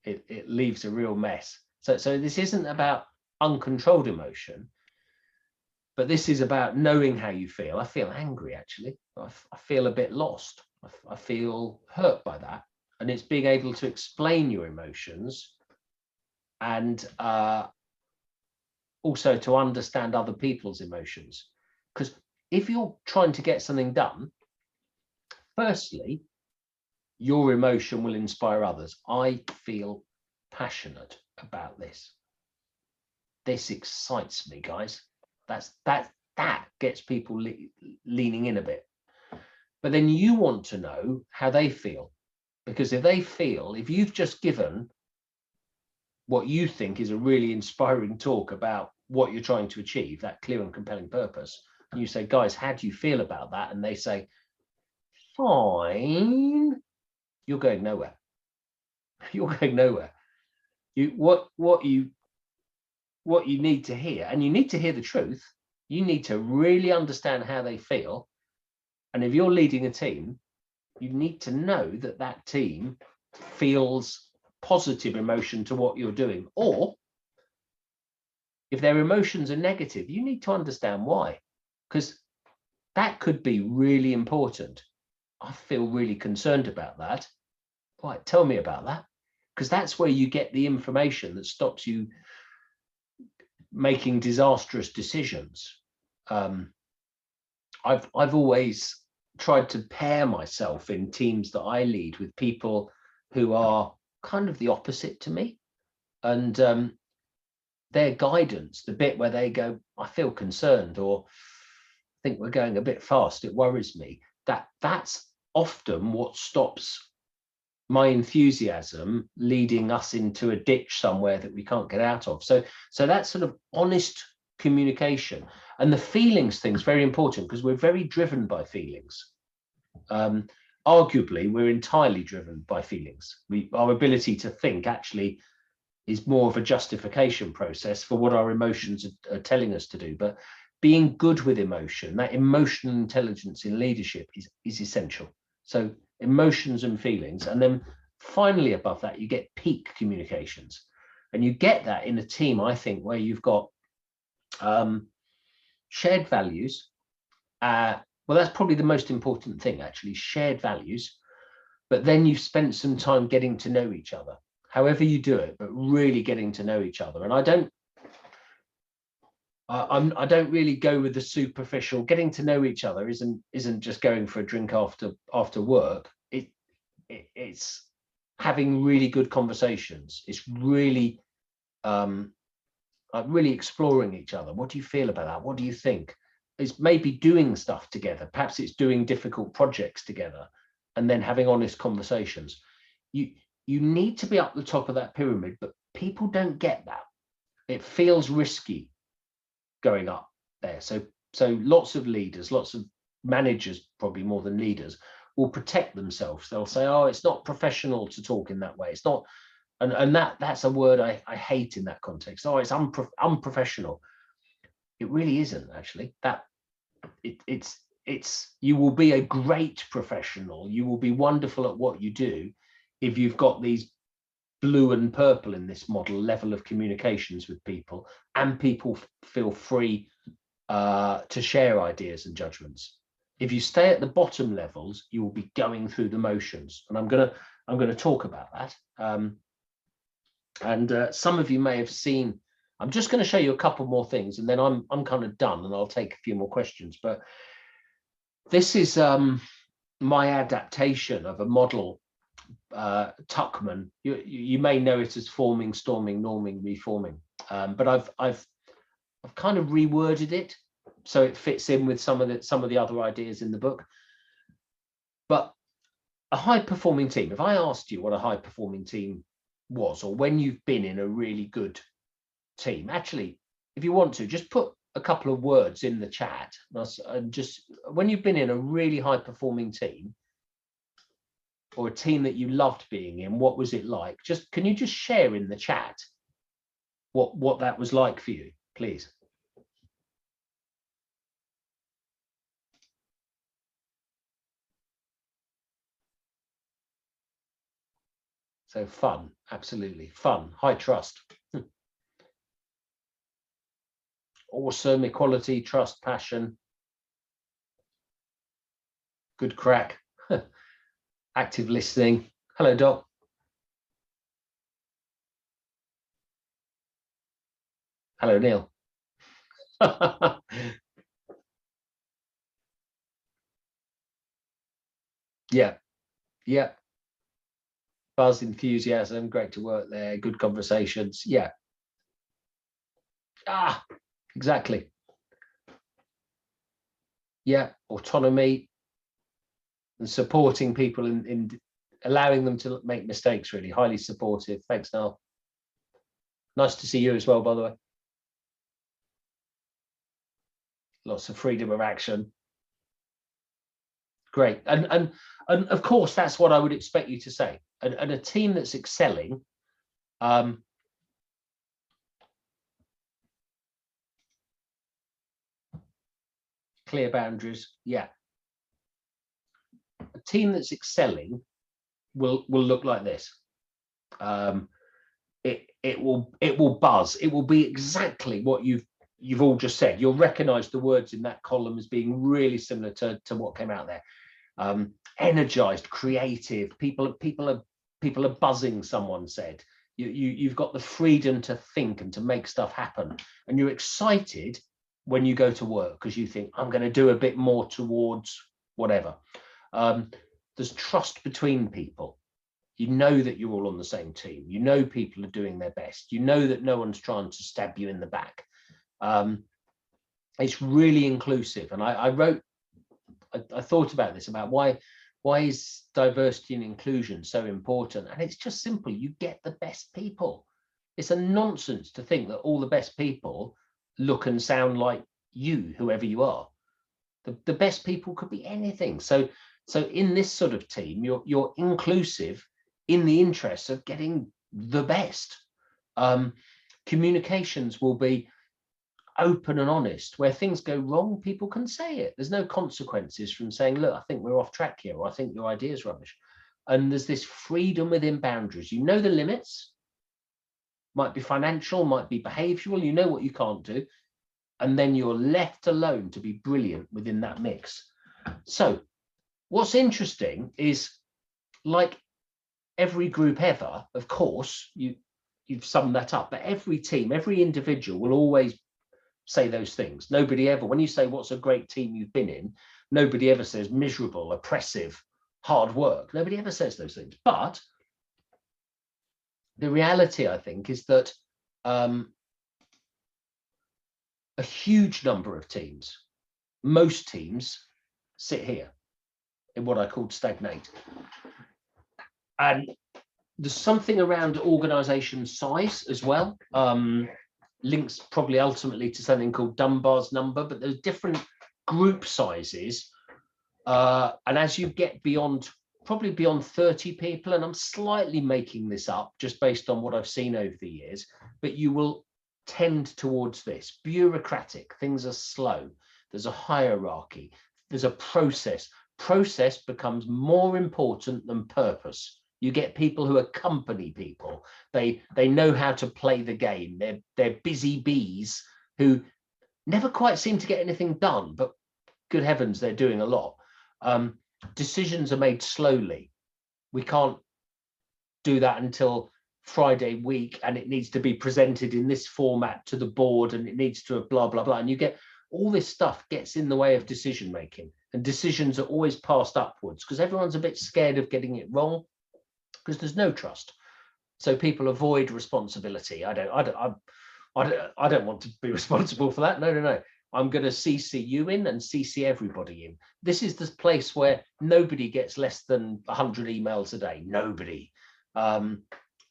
It leaves a real mess. So this isn't about uncontrolled emotion, but this is about knowing how you feel. I feel angry, actually. I feel a bit lost. I feel hurt by that. And it's being able to explain your emotions and also to understand other people's emotions. Because if you're trying to get something done, firstly, your emotion will inspire others. I feel passionate about this. This excites me, guys. That gets people leaning in a bit. But then you want to know how they feel, because if you've just given what you think is a really inspiring talk about what you're trying to achieve, that clear and compelling purpose, and you say, guys, how do you feel about that? And they say, fine, you're going nowhere. You're going nowhere. what you need to hear, and you need to hear the truth. You need to really understand how they feel. And if you're leading a team, you need to know that that team feels positive emotion to what you're doing. Or if their emotions are negative, you need to understand why, because that could be really important. I feel really concerned about that. Right, tell me about that, because that's where you get the information that stops you making disastrous decisions. I've always tried to pair myself in teams that I lead with people who are kind of the opposite to me, and their guidance, the bit where they go, I feel concerned, or I think we're going a bit fast, it worries me, that's often what stops my enthusiasm leading us into a ditch somewhere that we can't get out of. So that's sort of honest communication. And the feelings thing is very important, because we're very driven by feelings. Arguably, we're entirely driven by feelings. Our ability to think actually is more of a justification process for what our emotions are telling us to do. But being good with emotion, that emotional intelligence in leadership is essential. So emotions and feelings, and then finally above that you get peak communications, and you get that in a team, I think, where you've got shared values. Well, that's probably the most important thing, actually, shared values. But then you've spent some time getting to know each other, however you do it, but really getting to know each other. And I don't really go with the superficial. Getting to know each other isn't just going for a drink after work. It's having really good conversations. It's really really exploring each other. What do you feel about that? What do you think? It's maybe doing stuff together. Perhaps it's doing difficult projects together, and then having honest conversations. You need to be up the top of that pyramid, but people don't get that. It feels risky going up there. So lots of leaders, lots of managers, probably more than leaders, will protect themselves. They'll say, oh, it's not professional to talk in that way. It's not, and that's a word I hate in that context. Oh, it's unprofessional. It really isn't, actually. It's you will be a great professional. You will be wonderful at what you do if you've got these blue and purple in this model level of communications with people, and people feel free to share ideas and judgments. If you stay at the bottom levels, you will be going through the motions, and I'm gonna talk about that. And some of you may have seen. I'm just going to show you a couple more things, and then I'm kind of done, and I'll take a few more questions. But this is my adaptation of a model. Tuckman, you may know it as forming, storming, norming, reforming, but I've kind of reworded it so it fits in with some of the other ideas in the book. But a high performing team, if I asked you what a high performing team was, or when you've been in a really good team, actually, if you want to, just put a couple of words in the chat, and just when you've been in a really high performing team, or a team that you loved being in, what was it like? Can you just share in the chat what that was like for you, please? So fun, absolutely fun, high trust. Awesome, equality, trust, passion. Good crack. Active listening. Hello, Doc. Hello, Neil. Yeah. Buzz, enthusiasm, great to work there, good conversations. Yeah. Exactly. Yeah, autonomy and supporting people in allowing them to make mistakes, really. Highly supportive. Thanks, Niall. Nice to see you as well, by the way. Lots of freedom of action. Great. And of course, that's what I would expect you to say. And a team that's excelling, clear boundaries. Yeah. A team that's excelling will look like this. It will buzz. It will be exactly what you've all just said. You'll recognize the words in that column as being really similar to what came out there. Energized, creative, people are buzzing, someone said. You've got the freedom to think and to make stuff happen, and you're excited when you go to work because you think, I'm going to do a bit more towards whatever. There's trust between people. You know that you're all on the same team. You know people are doing their best. You know that no one's trying to stab you in the back. It's really inclusive. And I thought about this, about why is diversity and inclusion so important? And it's just simple. You get the best people. It's a nonsense to think that all the best people look and sound like you, whoever you are. The best people could be anything. So in this sort of team, you're inclusive in the interest of getting the best. Communications will be open and honest. Where things go wrong, people can say it. There's no consequences from saying, look, I think we're off track here, or I think your idea is rubbish. And there's this freedom within boundaries. You know the limits, might be financial, might be behavioral, you know what you can't do. And then you're left alone to be brilliant within that mix. So what's interesting is, like every group ever, of course, you've summed that up, but every team, every individual will always say those things. Nobody ever, when you say what's a great team you've been in, nobody ever says miserable, oppressive, hard work. Nobody ever says those things. But the reality, I think, is that a huge number of teams, most teams, sit here in what I called stagnate. And there's something around organisation size as well. Links probably ultimately to something called Dunbar's number, but there's different group sizes. And as you get beyond, probably beyond 30 people, and I'm slightly making this up just based on what I've seen over the years, but you will tend towards this. Bureaucratic, things are slow. There's a hierarchy. There's a process. Process becomes more important than purpose. You get people who accompany people. They know how to play the game. They're busy bees who never quite seem to get anything done, but good heavens, they're doing a lot. Decisions are made slowly. We can't do that until Friday week, and it needs to be presented in this format to the board, and it needs to have blah, blah, blah. And you get all this stuff gets in the way of decision making, and decisions are always passed upwards because everyone's a bit scared of getting it wrong, because there's no trust. So people avoid responsibility. I don't want to be responsible for that. No. I'm going to CC you in and CC everybody in. This is the place where nobody gets less than 100 emails a day. Nobody. And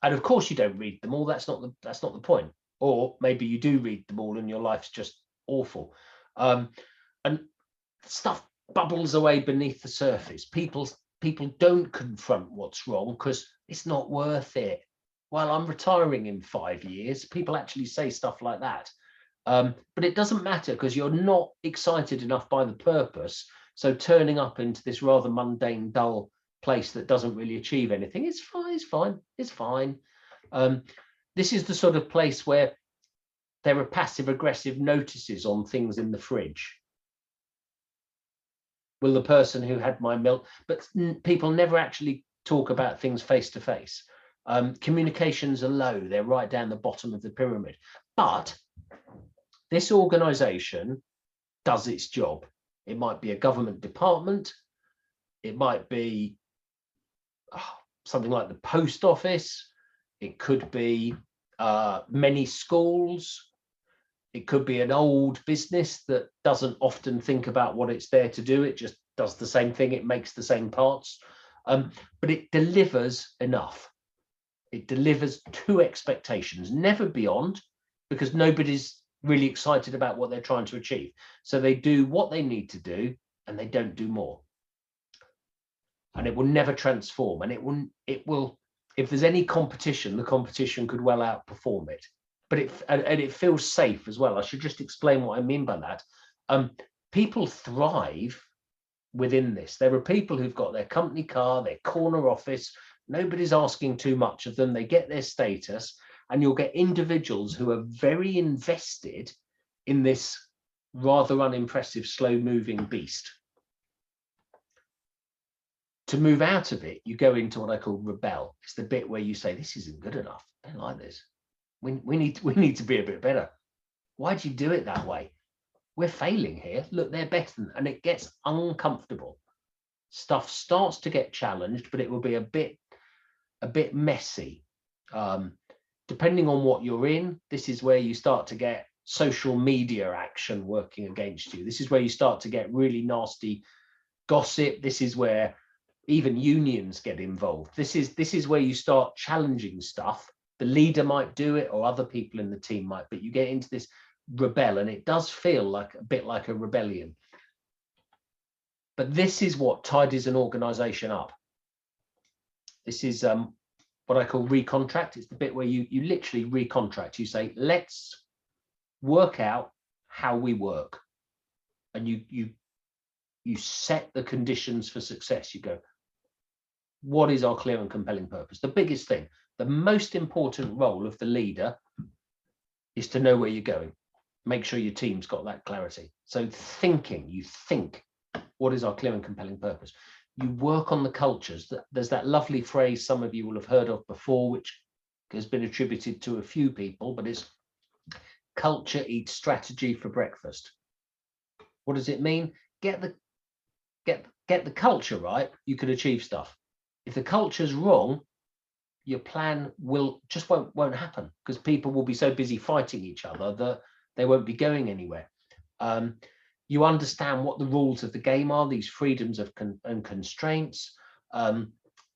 of course you don't read them all. That's not the point. Or maybe you do read them all and your life's just awful. And stuff bubbles away beneath the surface. People don't confront what's wrong because it's not worth it. Well, I'm retiring in 5 years. People actually say stuff like that. But it doesn't matter because you're not excited enough by the purpose. So turning up into this rather mundane, dull place that doesn't really achieve anything, it's fine. This is the sort of place where there are passive-aggressive notices on things in the fridge. Will the person who had my milk, but people never actually talk about things face to face. Communications are low, they're right down the bottom of the pyramid. But this organization does its job. It might be a government department, it might be something like the post office, it could be many schools, it could be an old business that doesn't often think about what it's there to do. It just does the same thing. It makes the same parts, but it delivers enough. It delivers to expectations, never beyond, because nobody's really excited about what they're trying to achieve. So they do what they need to do and they don't do more. And it will never transform. And it will, if there's any competition, the competition could well outperform it. But it feels safe as well. I should just explain what I mean by that. people thrive within this. There are people who've got their company car, their corner office, nobody's asking too much of them, they get their status, and you'll get individuals who are very invested in this rather unimpressive, slow-moving beast. To move out of it, you go into what I call rebel. It's the bit where you say, this isn't good enough. I don't like this. We need to be a bit better. Why'd you do it that way? We're failing here. Look, they're better than, and it gets uncomfortable. Stuff starts to get challenged, but it will be a bit messy. Depending on what you're in, this is where you start to get social media action working against you. This is where you start to get really nasty gossip. This is where even unions get involved. This is where you start challenging stuff. The leader might do it, or other people in the team might, but you get into this rebel, and it does feel like a bit like a rebellion. But this is what tidies an organization up. This is what I call recontract. It's the bit where you literally recontract. You say, let's work out how we work, and you set the conditions for success. You go, what is our clear and compelling purpose? The biggest thing, the most important role of the leader is to know where you're going. Make sure your team's got that clarity. So you think, what is our clear and compelling purpose? You work on the cultures. There's that lovely phrase some of you will have heard of before, which has been attributed to a few people, but it's culture eats strategy for breakfast. What does it mean? Get the culture right, you can achieve stuff. If the culture's wrong, your plan won't happen, because people will be so busy fighting each other that they won't be going anywhere. You understand what the rules of the game are, these freedoms and constraints.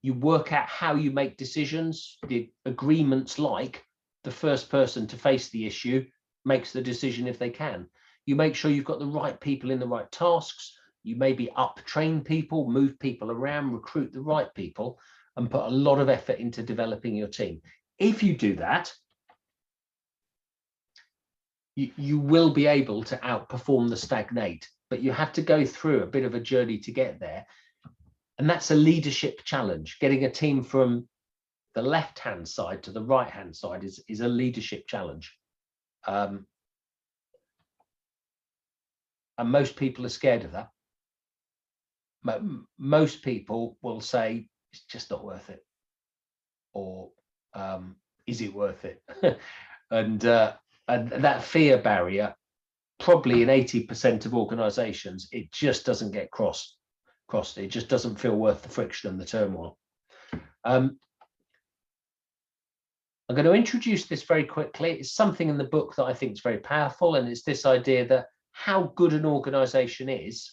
You work out how you make decisions, the agreements, like the first person to face the issue makes the decision if they can. You make sure you've got the right people in the right tasks. You maybe up-train people, move people around, recruit the right people, and put a lot of effort into developing your team. If you do that, you will be able to outperform the stagnate, but you have to go through a bit of a journey to get there. And that's a leadership challenge. Getting a team from the left-hand side to the right-hand side is a leadership challenge. And most people are scared of that. Most people will say, it's just not worth it. Or is it worth it? And that fear barrier, probably in 80% of organizations, it just doesn't get crossed. It just doesn't feel worth the friction and the turmoil. I'm going to introduce this very quickly. It's something in the book that I think is very powerful, and it's this idea that how good an organization is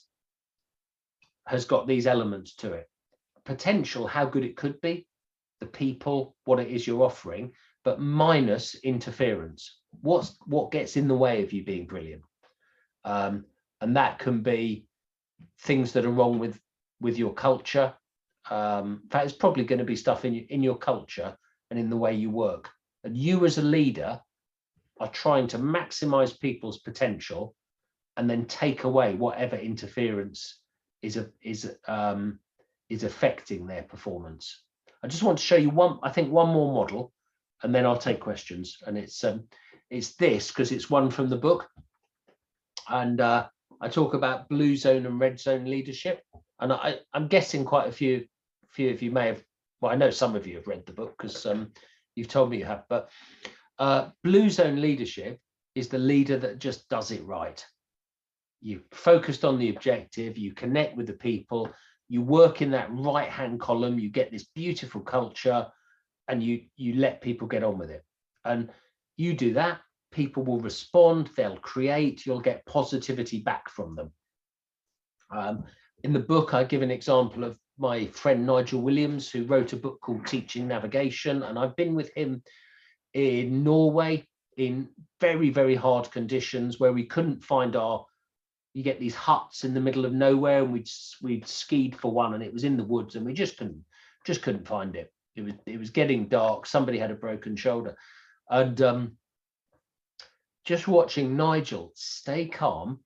has got these elements to it. Potential, how good it could be, the people, what it is you're offering, but minus interference. What gets in the way of you being brilliant? And that can be things that are wrong with your culture. In fact, it's probably going to be stuff in your culture and in the way you work. And you as a leader are trying to maximize people's potential and then take away whatever interference is affecting their performance. I just want to show you one more model, and then I'll take questions. And it's this, because it's one from the book. And I talk about blue zone and red zone leadership. And I'm guessing quite a few of you may have, well, I know some of you have read the book because you've told me you have, but blue zone leadership is the leader that just does it right. You focused on the objective, you connect with the people, you work in that right-hand column, you get this beautiful culture, and you let people get on with it. And you do that, people will respond, they'll create, you'll get positivity back from them. In the book, I give an example of my friend Nigel Williams, who wrote a book called Teaching Navigation, and I've been with him in Norway in very, very hard conditions where we couldn't find you get these huts in the middle of nowhere, and we'd skied for one, and it was in the woods, and we just couldn't find it. It was getting dark. Somebody had a broken shoulder, and just watching Nigel stay calm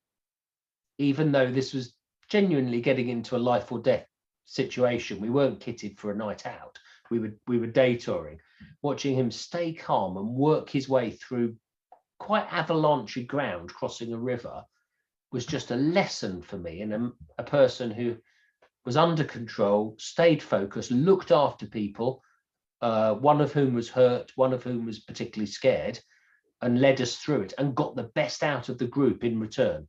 even though this was genuinely getting into a life or death situation. We weren't kitted for a night out. We were day touring. Watching him stay calm and work his way through quite avalanche ground, crossing a river, was just a lesson for me, and a person who was under control, stayed focused, looked after people, one of whom was hurt, one of whom was particularly scared, and led us through it and got the best out of the group in return.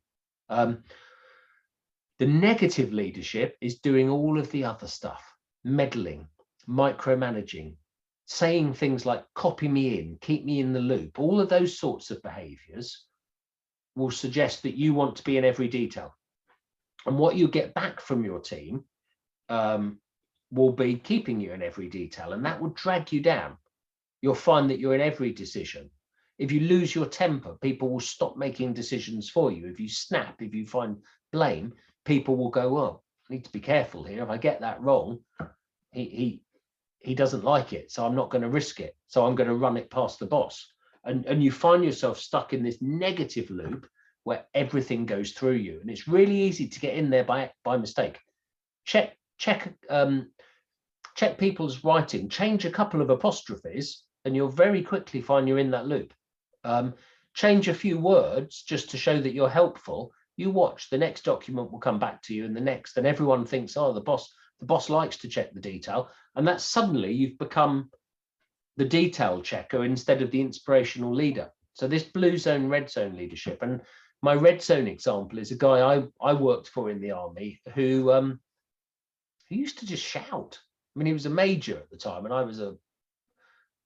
The negative leadership is doing all of the other stuff, meddling, micromanaging, saying things like copy me in, keep me in the loop. All of those sorts of behaviors will suggest that you want to be in every detail. And what you get back from your team will be keeping you in every detail, and that will drag you down. You'll find that you're in every decision. If you lose your temper, people will stop making decisions for you. If you snap, if you find blame, people will go, well, I need to be careful here. If I get that wrong, he doesn't like it, so I'm not going to risk it. So I'm going to run it past the boss. And you find yourself stuck in this negative loop where everything goes through you. And it's really easy to get in there by mistake. Check people's writing, change a couple of apostrophes, and you'll very quickly find you're in that loop. Change a few words just to show that you're helpful. You watch, the next document will come back to you, and the next, and everyone thinks, oh, the boss likes to check the detail. And that's suddenly you've become the detail checker instead of the inspirational leader. So this blue zone, red zone leadership. And my red zone example is a guy I worked for in the army who used to just shout. I mean, he was a major at the time, and I was a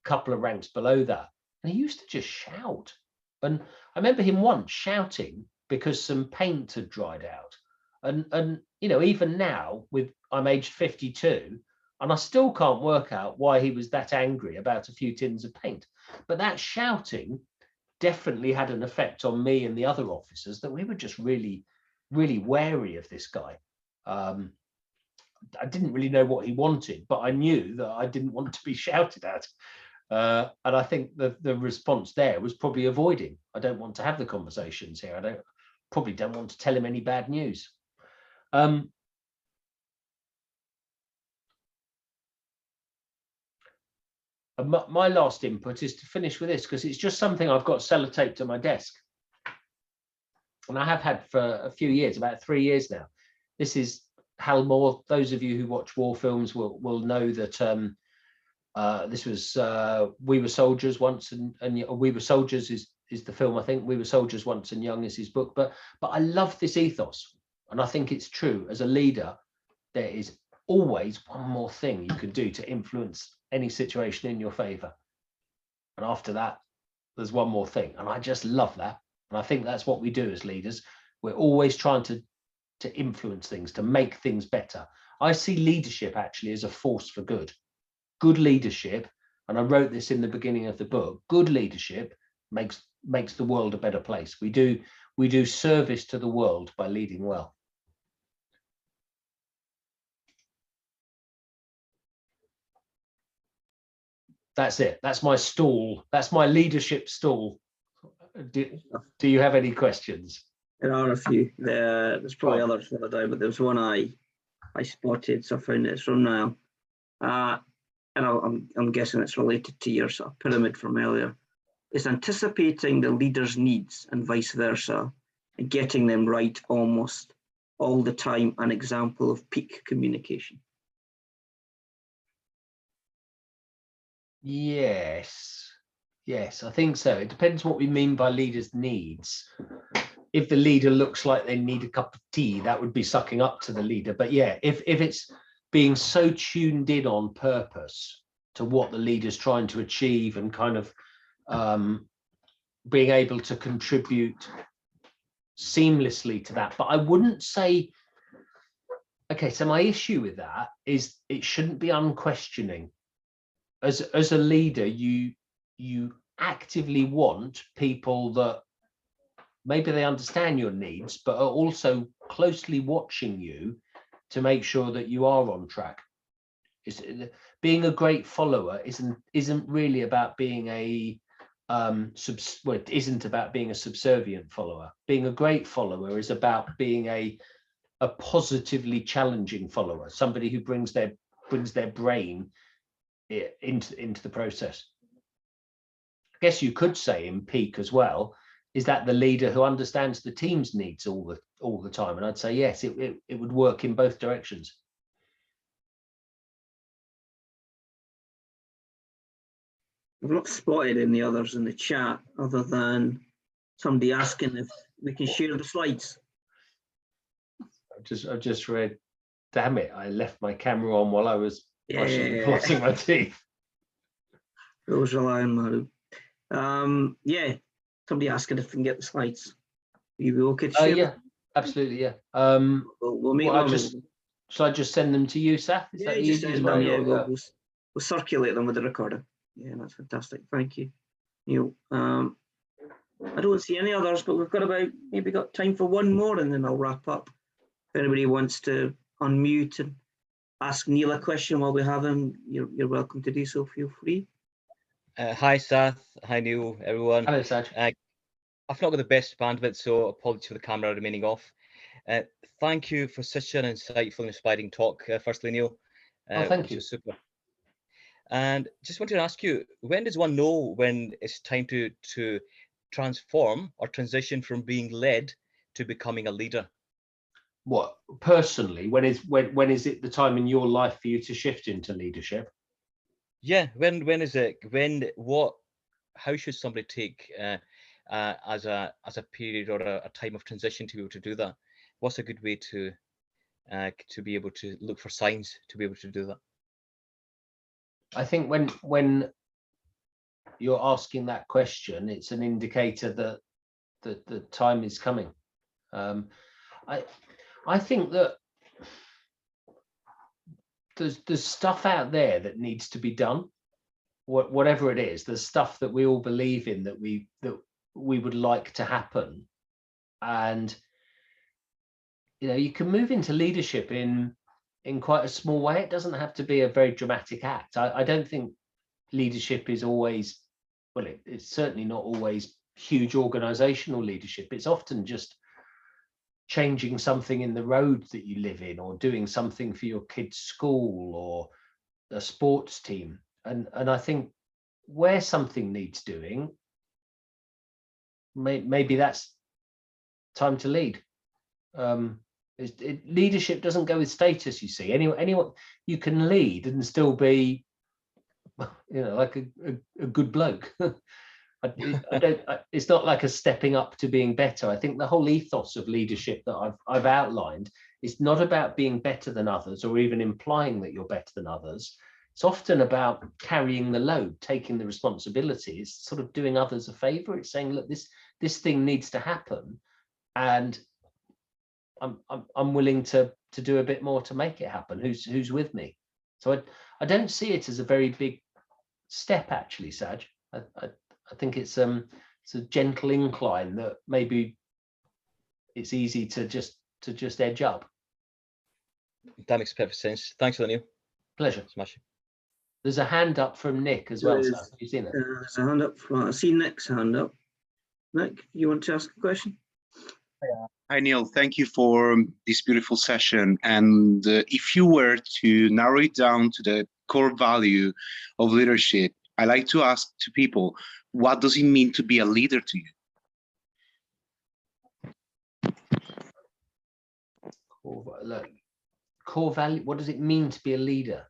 couple of ranks below that. And he used to just shout. And I remember him once shouting because some paint had dried out. And you know, even now, I'm aged 52, and I still can't work out why he was that angry about a few tins of paint. But that shouting definitely had an effect on me and the other officers, that we were just really, really wary of this guy. I didn't really know what he wanted, but I knew that I didn't want to be shouted at. And I think the response there was probably avoiding. I don't want to have the conversations here. I probably don't want to tell him any bad news. My last input is to finish with this, because it's just something I've got sellotaped to my desk. And I have had for a few years, about 3 years now. This is Hal Moore. Those of you who watch war films will know that this was We Were Soldiers Once and We Were Soldiers is the film, I think. We Were Soldiers Once and Young is his book. But I love this ethos, and I think it's true. As a leader, there is always one more thing you can do to influence any situation in your favor. And after that, there's one more thing. And I just love that. And I think that's what we do as leaders. We're always trying to influence things, to make things better. I see leadership actually as a force for good. Good leadership, and I wrote this in the beginning of the book, good leadership makes the world a better place. We do service to the world by leading well. That's it. That's my stall. That's my leadership stall. Do you have any questions? There are a few. There's probably others further down, but there's one I spotted, so I found it's from Niall. And I'm guessing it's related to your sort of pyramid from earlier. Is anticipating the leader's needs and vice versa, and getting them right almost all the time an example of peak communication? Yes, I think so. It depends what we mean by leaders' needs. If the leader looks like they need a cup of tea, that would be sucking up to the leader. But yeah, if it's being so tuned in on purpose to what the leader's trying to achieve, and kind of being able to contribute seamlessly to that. But I wouldn't say, okay, so my issue with that is it shouldn't be unquestioning. As a leader, you actively want people that maybe they understand your needs, but are also closely watching you to make sure that you are on track. Being a great follower isn't really about being a well, it isn't about being a subservient follower. Being a great follower is about being a positively challenging follower, somebody who brings their brain into the process. I guess you could say in peak as well, is that the leader who understands the team's needs all the time? And I'd say yes, it would work in both directions. I've not spotted any others in the chat other than somebody asking if we can share the slides. I just read, damn it, I left my camera on while I was flossing my teeth. Those rely on Maru. Yeah, somebody asking if we can get the slides. Are you okay to share? Yeah, absolutely, yeah. We'll make shall I just send them to you, Seth? Is that the easiest way? Yeah, we'll circulate them with the recorder. Yeah, that's fantastic. Thank you, Neil. I don't see any others, but we've got time for one more, and then I'll wrap up. If anybody wants to unmute and ask Neil a question while we have him, you're welcome to do so. Feel free. Hi, Seth. Hi, Neil, everyone. Hello, Saj. I've not got the best bandwidth, so apologies for the camera remaining off. Thank you for such an insightful and inspiring talk, firstly, Neil. Thank you. Super. And just wanted to ask you, when does one know when it's time to transform or transition from being led to becoming a leader? What, personally, when is it the time in your life for you to shift into leadership? Yeah, when is it? How should somebody take as a period or a time of transition to be able to do that? What's a good way to be able to look for signs to be able to do that? I think when you're asking that question, it's an indicator that the time is coming. I think that there's stuff out there that needs to be done, whatever it is. There's stuff that we all believe in that we would like to happen, and you can move into leadership in quite a small way. It doesn't have to be a very dramatic act. I don't think leadership is always, well, it's certainly not always huge organizational leadership. It's often just changing something in the road that you live in, or doing something for your kid's school or a sports team. And I think where something needs doing, maybe that's time to lead. Leadership doesn't go with status, you see. Anyone you can lead and still be, like a good bloke. It's not like a stepping up to being better. I think the whole ethos of leadership that I've outlined is not about being better than others or even implying that you're better than others. It's often about carrying the load, taking the responsibility. It's sort of doing others a favor. It's saying, look, this thing needs to happen, and I'm willing to do a bit more to make it happen. Who's with me? So I don't see it as a very big step, actually, Saj. I think it's a gentle incline that maybe it's easy to just edge up. That makes perfect sense. Thanks for that, Neil. Pleasure. Smashing. There's a hand up from Nick as well. Have you seen it? There's a hand up I see Nick's hand up. Nick, you want to ask a question? Hi, Neil. Thank you for this beautiful session. And if you were to narrow it down to the core value of leadership, I like to ask to people, what does it mean to be a leader to you? Core value. What does it mean to be a leader?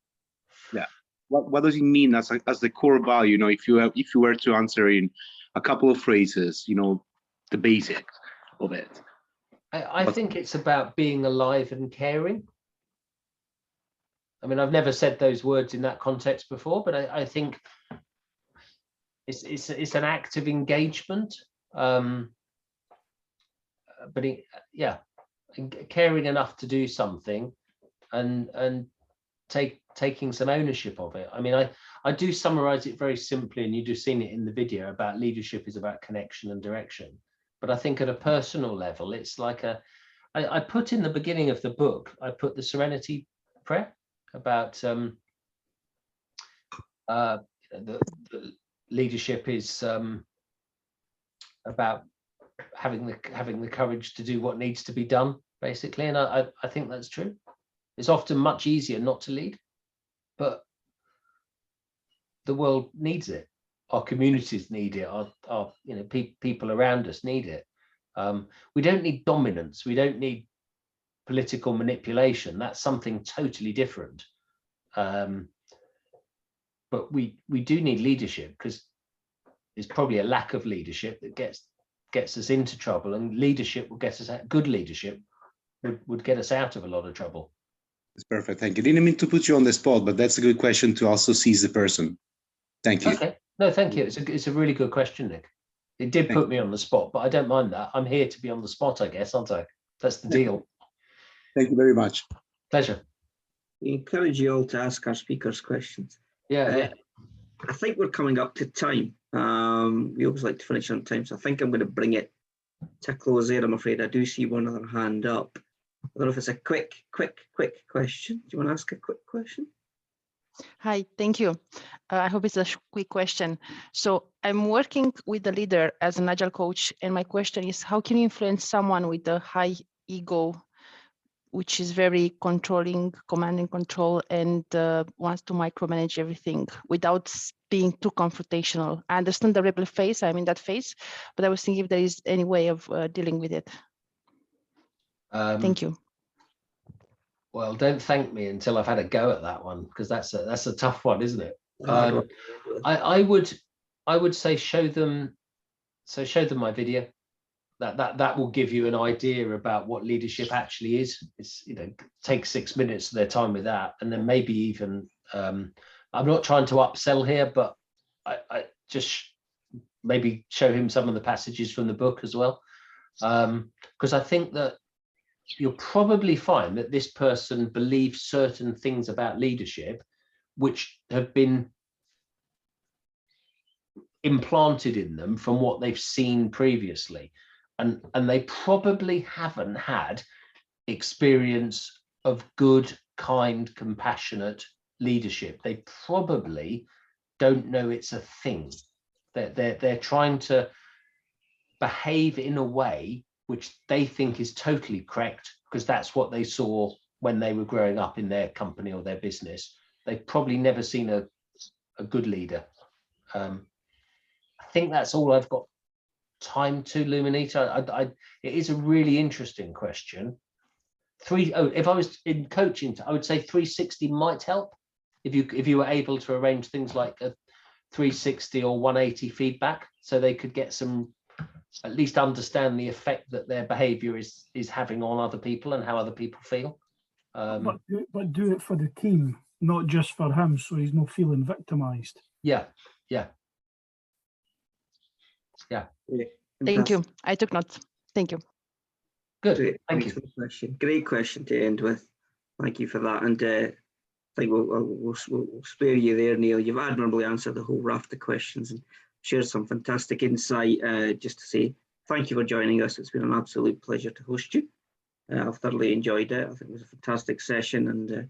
Yeah. What does it mean as the core value? If you were to answer in a couple of phrases, the basics of it. I think it's about being alive and caring. I mean, I've never said those words in that context before, but I think it's an act of engagement. But caring enough to do something and taking some ownership of it. I mean, I do summarize it very simply, and you've just seen it in the video, about leadership is about connection and direction. But I think at a personal level, it's like I put in the beginning of the book, I put the Serenity Prayer about leadership is about having the courage to do what needs to be done, basically. And I think that's true. It's often much easier not to lead, but the world needs it. Our communities need it. Our people around us need it. We don't need dominance. We don't need political manipulation. That's something totally different. But we do need leadership, because there's probably a lack of leadership that gets us into trouble, and leadership will get us out. Good leadership would get us out of a lot of trouble. That's perfect. Thank you. Didn't mean to put you on the spot, but that's a good question to also seize the person. Thank you. Okay. No, thank you. It's a really good question, Nick. It did put me on the spot, but I don't mind that. I'm here to be on the spot, I guess, aren't I? That's the deal. Thank you very much. Pleasure. We encourage you all to ask our speakers questions. Yeah. I think we're coming up to time. We always like to finish on time, so I think I'm going to bring it to a close there. I'm afraid I do see one other hand up. I don't know if it's a quick question. Do you want to ask a quick question? Hi, thank you. I hope it's a quick question. So I'm working with a leader as an agile coach, and my question is, how can you influence someone with a high ego, which is very controlling, command and control, and wants to micromanage everything without being too confrontational? I understand the rebel phase, I'm in that phase, but I was thinking if there is any way of dealing with it. Thank you. Well, don't thank me until I've had a go at that one, because that's a tough one, isn't it? I would say show them my video. That will give you an idea about what leadership actually is. It's, take 6 minutes of their time with that, and then maybe even I'm not trying to upsell here, but I just maybe show him some of the passages from the book as well, because I think that you'll probably find that this person believes certain things about leadership which have been implanted in them from what they've seen previously, and they probably haven't had experience of good, kind, compassionate leadership. They probably don't know it's a thing. They're trying to behave in a way which they think is totally correct, because that's what they saw when they were growing up in their company or their business. They've probably never seen a good leader. I think that's all I've got time to, Luminita. It is a really interesting question. If I was in coaching, I would say 360 might help. If you were able to arrange things like a 360 or 180 feedback, so they could get some, at least understand the effect that their behavior is having on other people and how other people feel. But do it for the team, not just for him, so he's not feeling victimized. Yeah. Thank you. I took notes. Thank you. Good. Great. Thank Thanks you. for the question. Great question to end with. Thank you for that. And I think we'll spare you there, Neil. You've admirably answered the whole raft of questions and shared some fantastic insight. Just to say thank you for joining us. It's been an absolute pleasure to host you. I've thoroughly enjoyed it. I think it was a fantastic session, and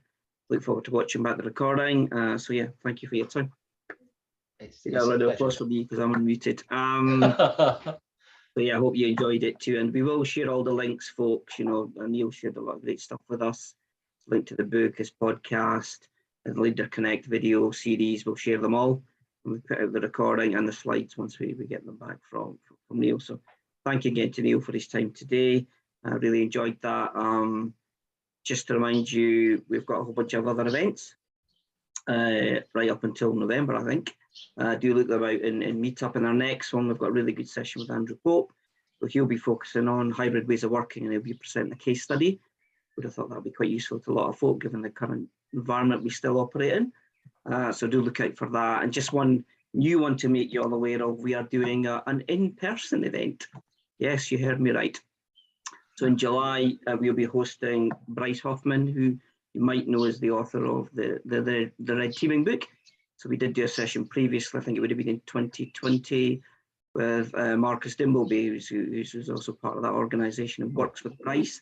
look forward to watching back the recording. So yeah, thank you for your time. It's a round of applause for me because I'm unmuted. So yeah, I hope you enjoyed it too, and we will share all the links, folks. Neil shared a lot of great stuff with us. Link to the book, his podcast, and Leader Connect video series. We'll share them all. We put out the recording and the slides once we get them back from Neil. So thank you again to Neil for his time today. I really enjoyed that. Just to remind you, we've got a whole bunch of other events right up until November, I think. Do look them out and meet up in our next one. We've got a really good session with Andrew Pope. So he'll be focusing on hybrid ways of working, and he'll be presenting a case study. Would have thought that would be quite useful to a lot of folk given the current environment we still operate in. So do look out for that. And just one new one to make you all aware of, we are doing an in-person event. Yes, you heard me right. So in July, we'll be hosting Bryce Hoffman, who you might know as the author of the Red Teaming book. So we did do a session previously, I think it would have been in 2020, with Marcus Dimbleby, who's also part of that organisation and works with Bryce.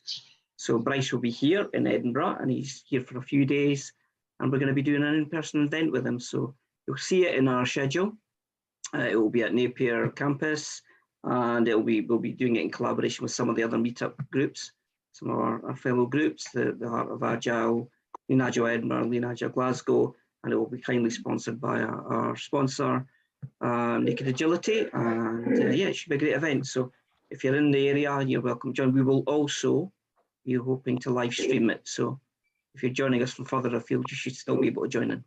So Bryce will be here in Edinburgh, and he's here for a few days, and we're going to be doing an in-person event with him. So you'll see it in our schedule. It will be at Napier campus, and we'll be doing it in collaboration with some of the other meetup groups, some of our fellow groups, the Heart of Agile, Lean Agile Edinburgh, Lean Agile Glasgow, and it will be kindly sponsored by our sponsor, Naked Agility, and yeah, it should be a great event. So if you're in the area, you're welcome to join. We will also be hoping to live stream it. So if you're joining us from further afield, you should still be able to join in.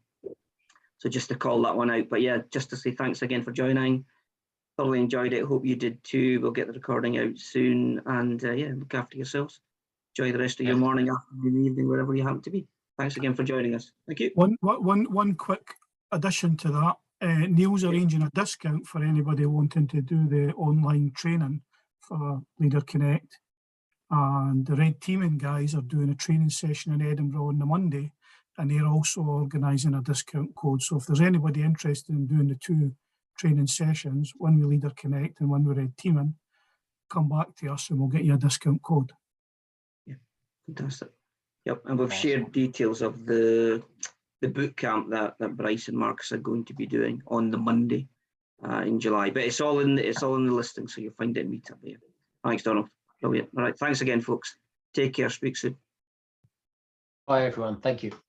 So just to call that one out. But yeah, just to say thanks again for joining. Thoroughly enjoyed it. Hope you did too. We'll get the recording out soon. And yeah, look after yourselves. Enjoy the rest of your morning, afternoon, evening, wherever you happen to be. Thanks again for joining us. Thank you. One quick addition to that. Neil's arranging a discount for anybody wanting to do the online training for Leader Connect. And the Red Teaming guys are doing a training session in Edinburgh on the Monday, and they're also organising a discount code. So if there's anybody interested in doing the two training sessions, one with Leader Connect and one with Red Teaming, come back to us and we'll get you a discount code. Yeah, fantastic. Yep, and we've shared details of the boot camp that Bryce and Marcus are going to be doing on the Monday in July. But it's all in the listing, so you'll find it in Meetup here. Thanks, Donald. Brilliant. All right, thanks again, folks. Take care. Speak soon. Bye, everyone. Thank you.